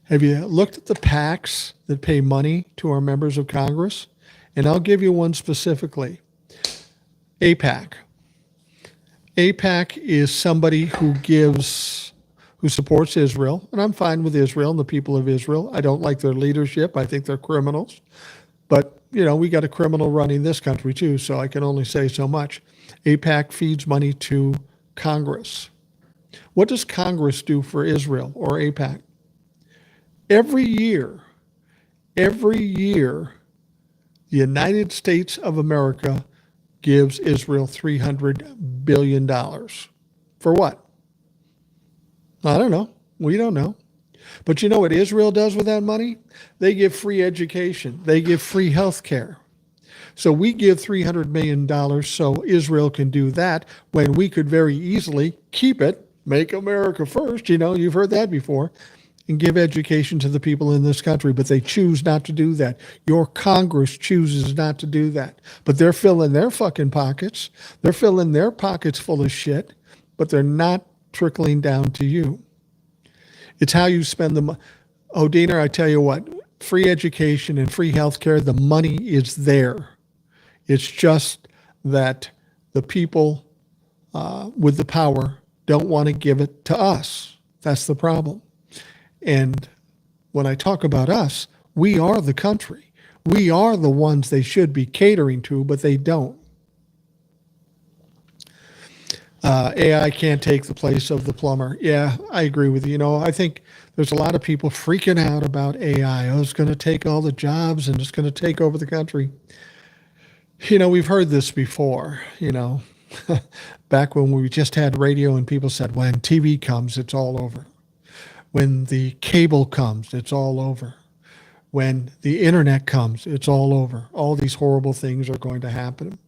[SPEAKER 1] Have you looked at the PACs that pay money to our members of Congress? And I'll give you one specifically. AIPAC. AIPAC is somebody who supports Israel, and I'm fine with Israel and the people of Israel. I don't like their leadership. I think they're criminals. But, we got a criminal running this country too, so I can only say so much. AIPAC feeds money to Congress. What does Congress do for Israel or AIPAC? Every year, the United States of America gives Israel $300 billion. For what? I don't know. We don't know. But you know what Israel does with that money? They give free education. They give free health care. So we give $300 million so Israel can do that when we could very easily keep it, make America first, you've heard that before, and give education to the people in this country. But they choose not to do that. Your Congress chooses not to do that. But they're filling their fucking pockets. They're filling their pockets full of shit, but they're not trickling down to you. It's how you spend the money. Odiner, I tell you what, free education and free health care, the money is there. It's just that the people with the power don't want to give it to us. That's the problem. And when I talk about us, we are the country. We are the ones they should be catering to, but they don't. AI can't take the place of the plumber. Yeah, I agree with you. I think there's a lot of people freaking out about AI. Oh, it's going to take all the jobs and it's going to take over the country. We've heard this before, back when we just had radio and people said, when TV comes, it's all over. When the cable comes, it's all over. When the internet comes, it's all over. All these horrible things are going to happen.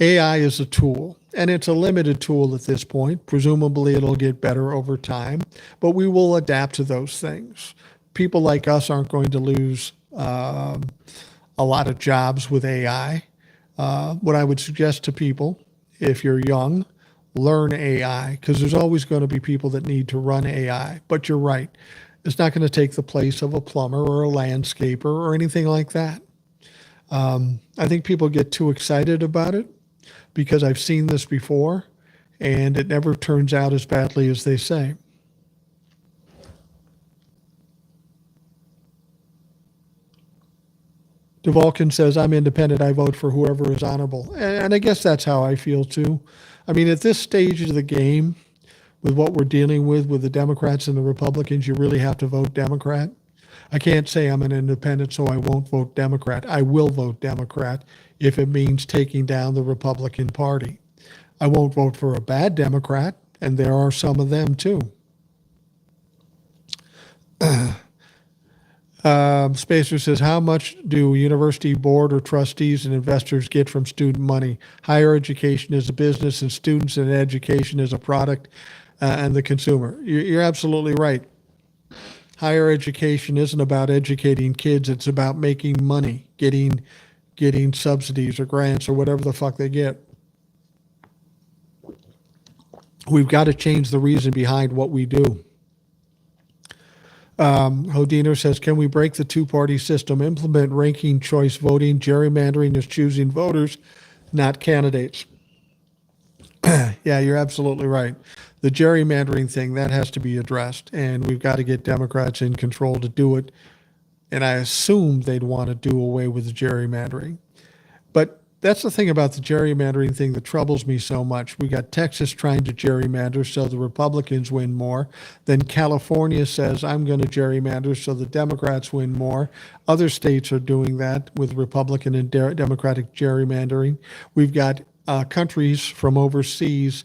[SPEAKER 1] AI is a tool, and it's a limited tool at this point. Presumably, it'll get better over time, but we will adapt to those things. People like us aren't going to lose a lot of jobs with AI. What I would suggest to people, if you're young, learn AI, because there's always going to be people that need to run AI. But you're right. It's not going to take the place of a plumber or a landscaper or anything like that. I think people get too excited about it, because I've seen this before, and it never turns out as badly as they say. DeValkin says, I'm independent. I vote for whoever is honorable. And I guess that's how I feel, too. I mean, at this stage of the game, with what we're dealing with the Democrats and the Republicans, you really have to vote Democrat. I can't say I'm an independent, so I won't vote Democrat. I will vote Democrat if it means taking down the Republican Party. I won't vote for a bad Democrat, and there are some of them too. Spacer says, how much do university board or trustees and investors get from student money? Higher education is a business, and students and education is a product and the consumer. You're absolutely right. Higher education isn't about educating kids. It's about making money, getting subsidies or grants or whatever the fuck they get. We've got to change the reason behind what we do. Hodiner says, can we break the two-party system, implement ranking choice voting? Gerrymandering is choosing voters, not candidates. Yeah, you're absolutely right. The gerrymandering thing, that has to be addressed, and we've got to get Democrats in control to do it and I assumed they'd want to do away with the gerrymandering. But that's the thing about the gerrymandering thing that troubles me so much. We got Texas trying to gerrymander so the Republicans win more. Then California says, I'm going to gerrymander so the Democrats win more. Other states are doing that with Republican and Democratic gerrymandering. We've got countries from overseas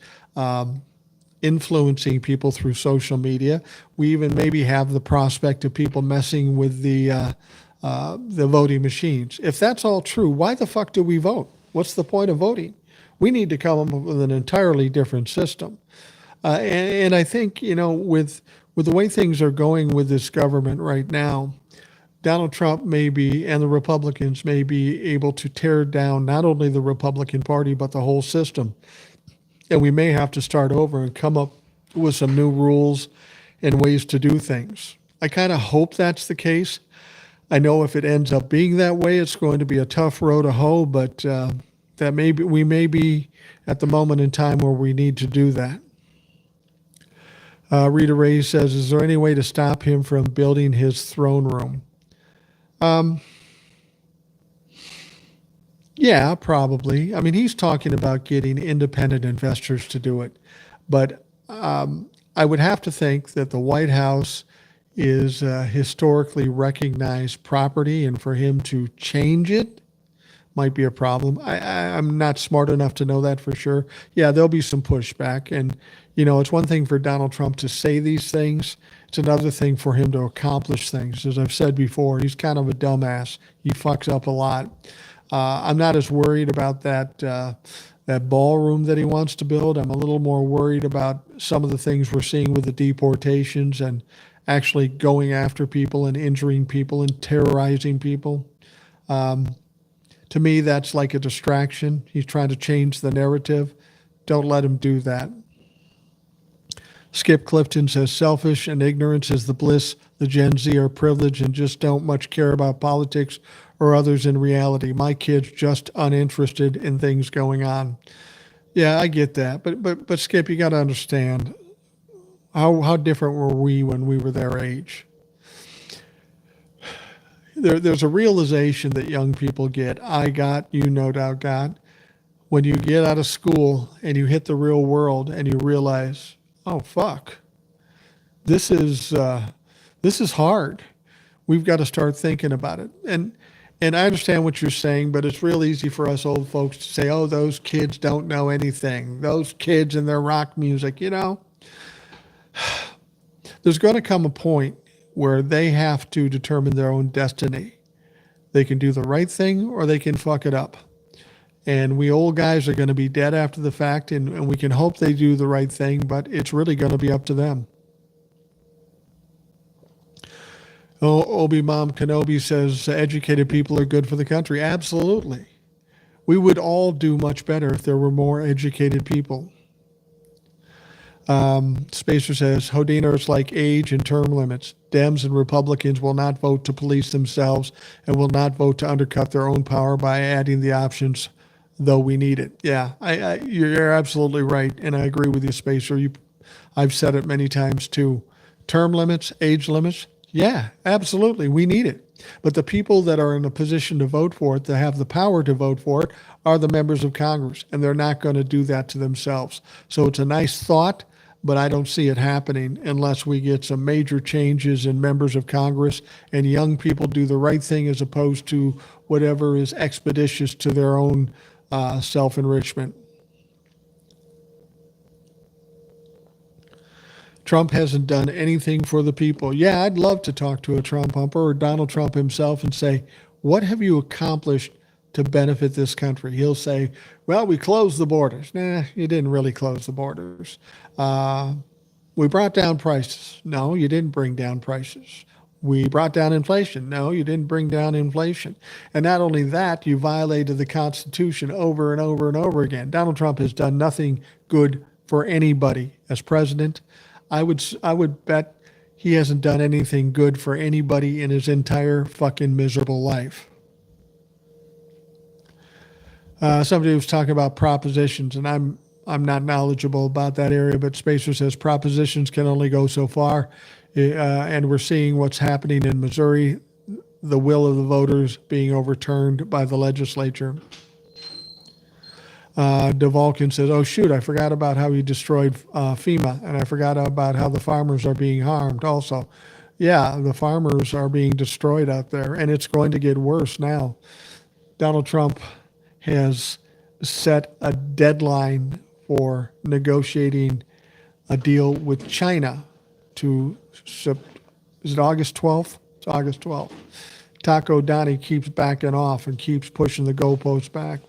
[SPEAKER 1] influencing people through social media. We even maybe have the prospect of people messing with the voting machines. If that's all true, why the fuck do we vote? What's the point of voting? We need to come up with an entirely different system. And I think, with the way things are going with this government right now, Donald Trump may be, and the Republicans may be able to tear down not only the Republican Party, but the whole system. And we may have to start over and come up with some new rules and ways to do things. I kind of hope that's the case. I know if it ends up being that way, it's going to be a tough row to hoe, but that we may be at the moment in time where we need to do that. Rita Ray says, is there any way to stop him from building his throne room? Yeah, probably. I mean, he's talking about getting independent investors to do it. But I would have to think that the White House is historically recognized property, and for him to change it might be a problem. I'm not smart enough to know that for sure. Yeah, there'll be some pushback. And, it's one thing for Donald Trump to say these things. It's another thing for him to accomplish things. As I've said before, he's kind of a dumbass. He fucks up a lot. I'm not as worried about that ballroom that he wants to build. I'm a little more worried about some of the things we're seeing with the deportations and actually going after people and injuring people and terrorizing people. To me, that's like a distraction. He's trying to change the narrative. Don't let him do that. Skip Clifton says, selfish and ignorance is the bliss. The Gen Z are privileged and just don't much care about politics or others in reality. My kid's just uninterested in things going on. Yeah, I get that. But Skip, you got to understand, how different were we when we were their age? There's a realization that young people get, I got, you no doubt got, when you get out of school and you hit the real world and you realize, oh, fuck, this is hard. We've got to start thinking about it. And I understand what you're saying, but it's real easy for us old folks to say, oh, those kids don't know anything. Those kids and their rock music, There's going to come a point where they have to determine their own destiny. They can do the right thing or they can fuck it up. And we old guys are going to be dead after the fact, and we can hope they do the right thing, but it's really going to be up to them. Obi-Mom Kenobi says educated people are good for the country. Absolutely. We would all do much better if there were more educated people. Spacer says, Hodiners like age and term limits. Dems and Republicans will not vote to police themselves and will not vote to undercut their own power by adding the options, though we need it. Yeah, you're absolutely right, and I agree with you, Spacer. I've said it many times too. Term limits, age limits, yeah, absolutely, we need it. But the people that are in a position to vote for it, that have the power to vote for it, are the members of Congress, and they're not going to do that to themselves. So it's a nice thought, but I don't see it happening unless we get some major changes in members of Congress and young people do the right thing as opposed to whatever is expeditious to their own self-enrichment. Trump hasn't done anything for the people. Yeah, I'd love to talk to a Trump humper or Donald Trump himself and say, what have you accomplished to benefit this country? He'll say, well, we closed the borders. Nah, you didn't really close the borders. We brought down prices. No, you didn't bring down prices. We brought down inflation. No, you didn't bring down inflation. And not only that, you violated the Constitution over and over and over again. Donald Trump has done nothing good for anybody as president. I would bet he hasn't done anything good for anybody in his entire fucking miserable life. Somebody was talking about propositions, and I'm not knowledgeable about that area, but Spacer says propositions can only go so far, and we're seeing what's happening in Missouri. the will of the voters being overturned by the legislature. DeValkin says, oh, shoot, I forgot about how he destroyed FEMA, and I forgot about how the farmers are being harmed also. Yeah, the farmers are being destroyed out there, and it's going to get worse now. Donald Trump has set a deadline for negotiating a deal with China to, is it August 12th? It's August 12th. Taco Donnie keeps backing off and keeps pushing the goalposts back.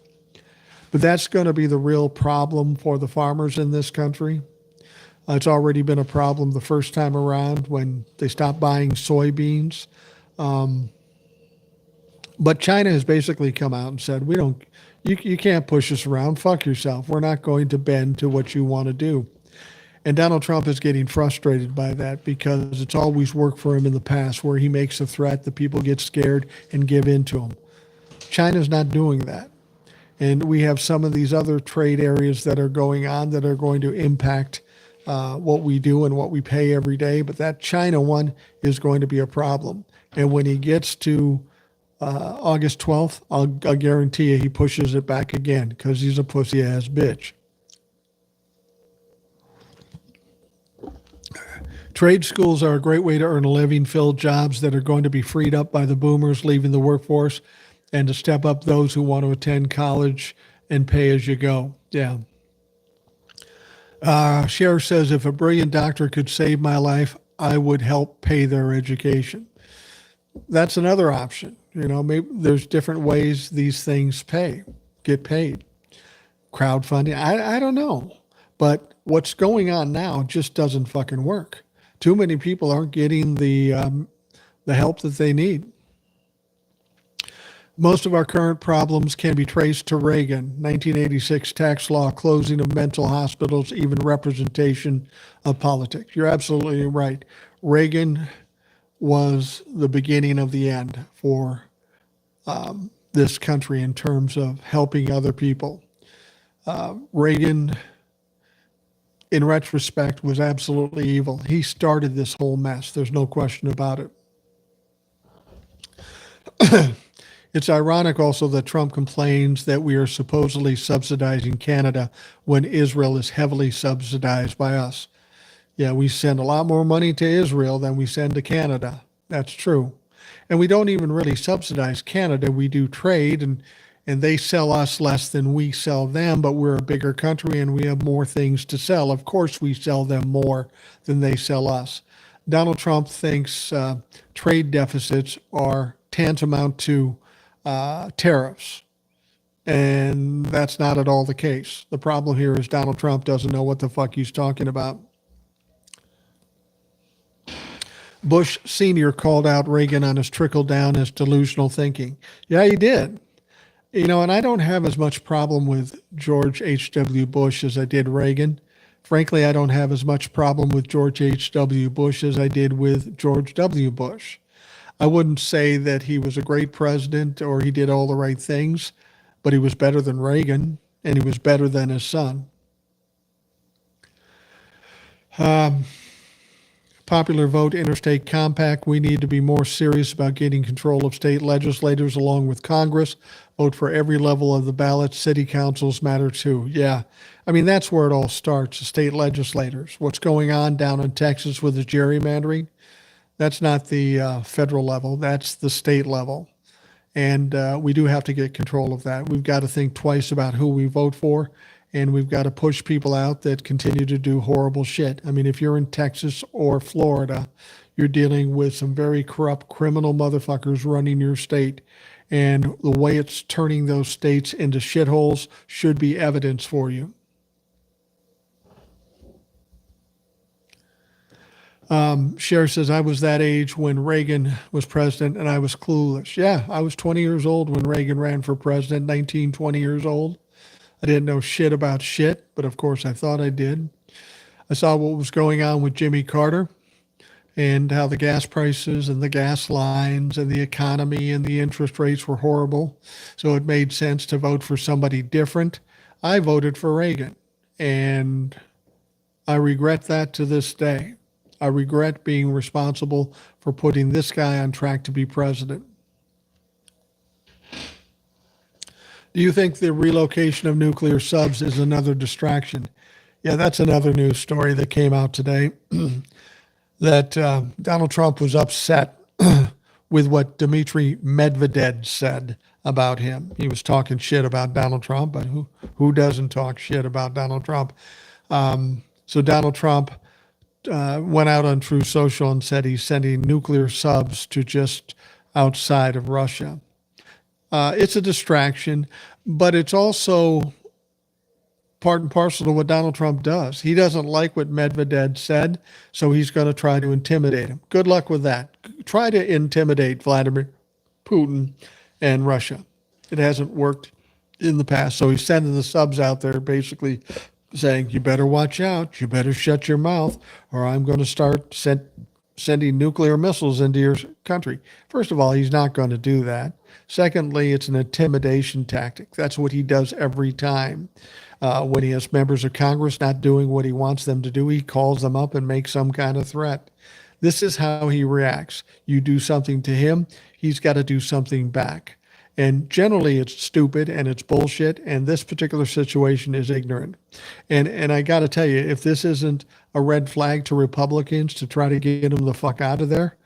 [SPEAKER 1] But that's going to be the real problem for the farmers in this country. It's already been a problem the first time around when they stopped buying soybeans. But China has basically come out and said, you can't push us around. Fuck yourself. We're not going to bend to what you want to do. And Donald Trump is getting frustrated by that because it's always worked for him in the past where he makes a threat, the people get scared and give in to him. China's not doing that. And we have some of these other trade areas that are going on that are going to impact what we do and what we pay every day. But that China one is going to be a problem. And when he gets to August 12th, I'll guarantee you he pushes it back again because he's a pussy-ass bitch. Trade schools are a great way to earn a living, fill jobs that are going to be freed up by the boomers leaving the workforce, and to step up those who want to attend college and pay as you go. Yeah. Cher says, if a brilliant doctor could save my life, I would help pay their education. That's another option. You know, maybe there's different ways these things get paid. Crowdfunding, I don't know. But what's going on now just doesn't fucking work. Too many people aren't getting the help that they need. Most of our current problems can be traced to Reagan, 1986 tax law, closing of mental hospitals, even representation of politics. You're absolutely right. Reagan was the beginning of the end for this country in terms of helping other people. Reagan, in retrospect, was absolutely evil. He started this whole mess. There's no question about it. It's ironic also that Trump complains that we are supposedly subsidizing Canada when Israel is heavily subsidized by us. Yeah, we send a lot more money to Israel than we send to Canada. That's true. And we don't even really subsidize Canada. We do trade, and they sell us less than we sell them, but we're a bigger country and we have more things to sell. Of course, we sell them more than they sell us. Donald Trump thinks trade deficits are tantamount to tariffs. And that's not at all the case. The problem here is Donald Trump doesn't know what the fuck he's talking about. Bush Sr. called out Reagan on his trickle down as delusional thinking. Yeah, he did. You know, and I don't have as much problem with George H.W. Bush as I did Reagan. Frankly, I don't have as much problem with George H.W. Bush as I did with George W. Bush. I wouldn't say that he was a great president or he did all the right things, but he was better than Reagan and he was better than his son. Popular vote, interstate compact. We need to be more serious about getting control of state legislators along with Congress. Vote for every level of the ballot. City councils matter too. Yeah. I mean, that's where it all starts, the state legislators. What's going on down in Texas with the gerrymandering? That's not the federal level. That's the state level. And we do have to get control of that. We've got to think twice about who we vote for. And we've got to push people out that continue to do horrible shit. I mean, if you're in Texas or Florida, you're dealing with some very corrupt criminal motherfuckers running your state. And the way it's turning those states into shitholes should be evidence for you. Cher says, I was that age when Reagan was president and I was clueless. Yeah, I was 20 years old when Reagan ran for president, 19, 20 years old. I didn't know shit about shit, but of course I thought I did. I saw what was going on with Jimmy Carter and how the gas prices and the gas lines and the economy and the interest rates were horrible. So it made sense to vote for somebody different. I voted for Reagan, and I regret that to this day. I regret being responsible for putting this guy on track to be president. Do you think the relocation of nuclear subs is another distraction? Yeah, that's another news story that came out today that Donald Trump was upset with what Dmitry Medvedev said about him. He was talking shit about Donald Trump, but who doesn't talk shit about Donald Trump? So Donald Trump went out on Truth Social and said he's sending nuclear subs to just outside of Russia. It's a distraction, but it's also part and parcel to what Donald Trump does. He doesn't like what Medvedev said, so he's going to try to intimidate him. Good luck with that. Try to intimidate Vladimir Putin and Russia. It hasn't worked in the past, so he's sending the subs out there basically saying, you better watch out, you better shut your mouth, or I'm going to start sending nuclear missiles into your country. First of all, he's not going to do that. Secondly, it's an intimidation tactic. That's what he does every time. When he has members of Congress not doing what he wants them to do, he calls them up and makes some kind of threat. This is how he reacts. You do something to him, he's got to do something back. And generally it's stupid and it's bullshit, and this particular situation is ignorant. And I got to tell you, if this isn't a red flag to Republicans to try to get him the fuck out of there,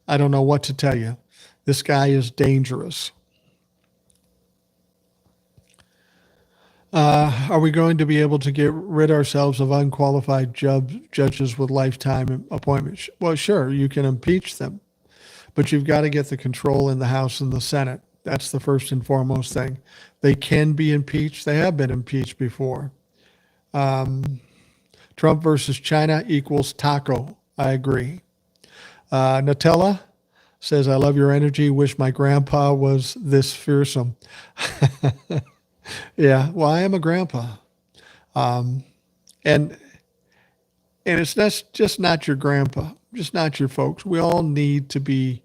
[SPEAKER 1] I don't know what to tell you. This guy is dangerous. Are we going to be able to get rid ourselves of unqualified judges with lifetime appointments? Well, sure, you can impeach them, but you've got to get the control in the House and the Senate. That's the first and foremost thing. They can be impeached. They have been impeached before. Trump versus China equals taco. I agree. Nutella says, I love your energy. Wish my grandpa was this fearsome. Yeah, well, I am a grandpa. And it's just not your grandpa, just not your folks. We all need to be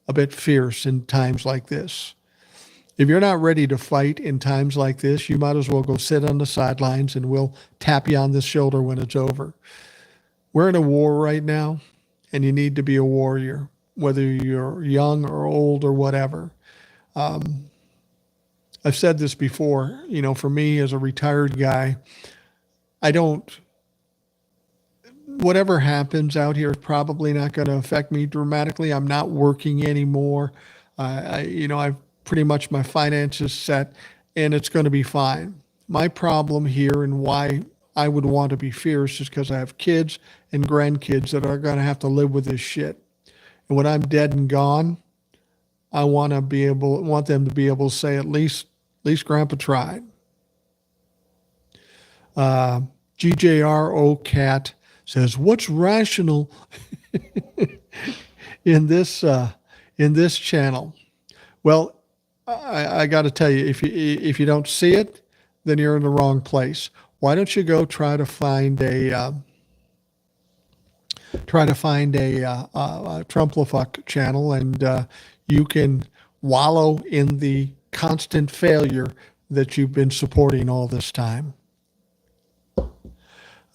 [SPEAKER 1] a bit fierce in times like this. If you're not ready to fight in times like this, you might as well go sit on the sidelines and we'll tap you on the shoulder when it's over. We're in a war right now, and you need to be a warrior, whether you're young or old or whatever. I've said this before, for me as a retired guy, whatever happens out here is probably not going to affect me dramatically. I'm not working anymore. I've pretty much my finances set, and it's going to be fine. My problem here and why I would want to be fierce is because I have kids and grandkids that are going to have to live with this shit. And when I'm dead and gone, I want them to be able to say at least Grandpa tried. GJRO Cat says, "What's rational in this channel?" Well, I got to tell you, if you don't see it, then you're in the wrong place. Why don't you go try to find a Trumplafuck channel, and you can wallow in the constant failure that you've been supporting all this time.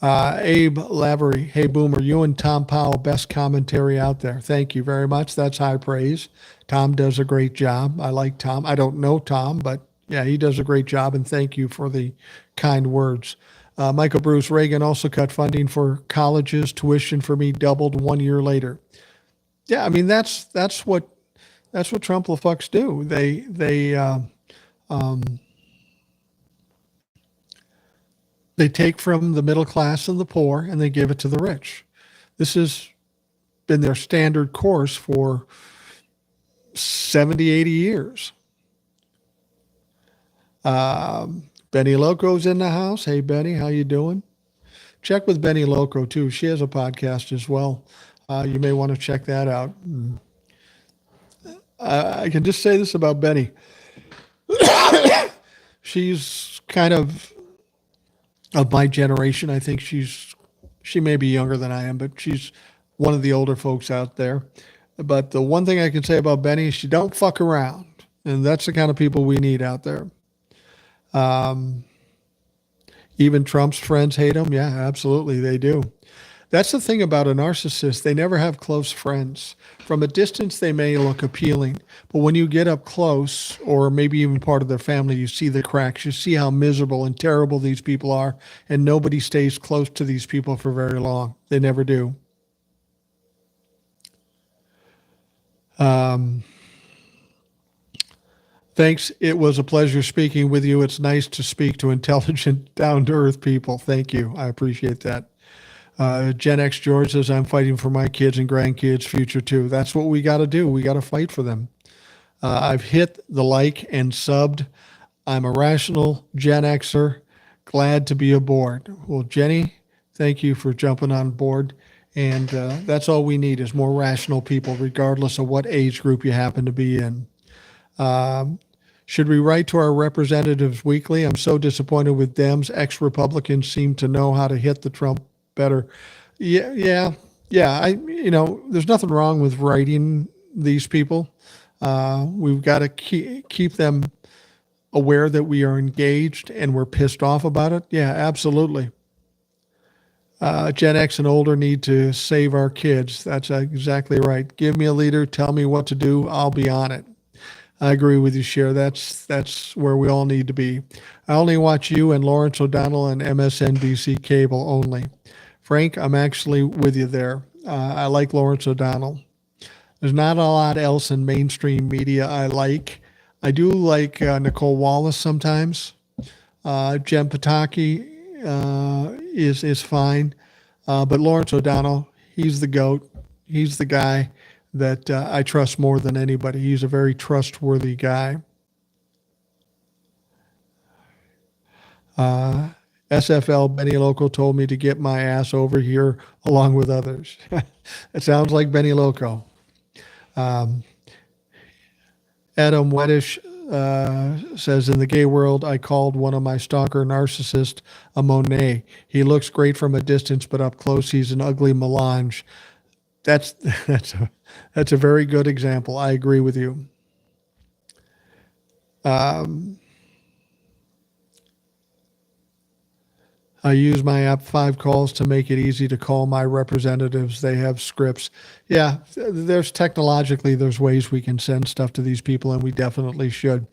[SPEAKER 1] Abe Lavery, hey Boomer, you and Tom Powell, best commentary out there. Thank you very much. That's high praise. Tom does a great job. I like Tom. I don't know Tom, but yeah, he does a great job, and thank you for the kind words. Michael Bruce, Reagan also cut funding for colleges. Tuition for me doubled 1 year later. Yeah, I mean that's what Trumplafucks do. They take from the middle class and the poor and they give it to the rich. This has been their standard course for 70, 80 years. Benny Loco's in the house. Hey, Benny, how you doing? Check with Benny Loco, too. She has a podcast as well. You may want to check that out. I can just say this about Benny. She's kind of my generation. I think she may be younger than I am, but she's one of the older folks out there. But the one thing I can say about Benny is she don't fuck around. And that's the kind of people we need out there. Even Trump's friends hate him. Yeah, absolutely, they do. That's the thing about a narcissist. They never have close friends. From a distance, they may look appealing, but when you get up close, or maybe even part of their family, you see the cracks. You see how miserable and terrible these people are, and nobody stays close to these people for very long. They never do. Thanks. It was a pleasure speaking with you. It's nice to speak to intelligent, down-to-earth people. Thank you. I appreciate that. Gen X George says, I'm fighting for my kids and grandkids' future too. That's what we got to do. We got to fight for them. I've hit the like and subbed. I'm a rational Gen Xer. Glad to be aboard. Well, Jenny, thank you for jumping on board. And that's all we need is more rational people, regardless of what age group you happen to be in. Should we write to our representatives weekly? I'm so disappointed with Dems. Ex-Republicans seem to know how to hit the Trump better. Yeah. There's nothing wrong with writing these people. We've got to keep them aware that we are engaged and we're pissed off about it. Yeah, absolutely. Gen X and older need to save our kids. That's exactly right. Give me a leader. Tell me what to do. I'll be on it. I agree with you, Cher. That's where we all need to be. I only watch you and Lawrence O'Donnell and MSNBC cable only. Frank, I'm actually with you there. I like Lawrence O'Donnell. There's not a lot else in mainstream media I like. I do like Nicole Wallace sometimes. Jen Psaki is fine. But Lawrence O'Donnell, he's the GOAT. He's the guy that I trust more than anybody. He's a very trustworthy guy. SFL Benny Loco told me to get my ass over here along with others. It sounds like Benny Loco. Adam Weddish says, in the gay world, I called one of my stalker narcissists a Monet. He looks great from a distance, but up close, he's an ugly melange. That's a very good example. I agree with you. I use my app 5 calls to make it easy to call my representatives. They have scripts. Yeah, there's ways we can send stuff to these people, and we definitely should.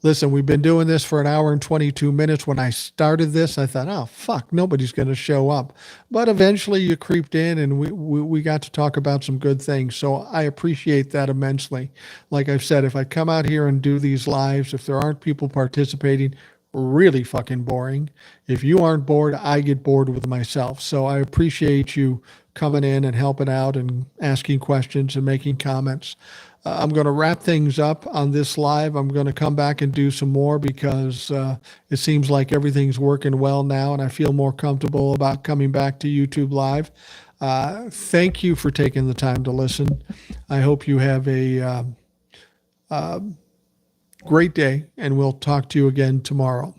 [SPEAKER 1] Listen, we've been doing this for an hour and 22 minutes. When I started this, I thought, oh, fuck, nobody's going to show up. But eventually you creeped in and we got to talk about some good things. So I appreciate that immensely. Like I've said, if I come out here and do these lives, if there aren't people participating, really fucking boring. If you aren't bored, I get bored with myself. So I appreciate you coming in and helping out and asking questions and making comments. I'm going to wrap things up on this live. I'm going to come back and do some more because it seems like everything's working well now, and I feel more comfortable about coming back to YouTube Live. Thank you for taking the time to listen. I hope you have a great day, and we'll talk to you again tomorrow.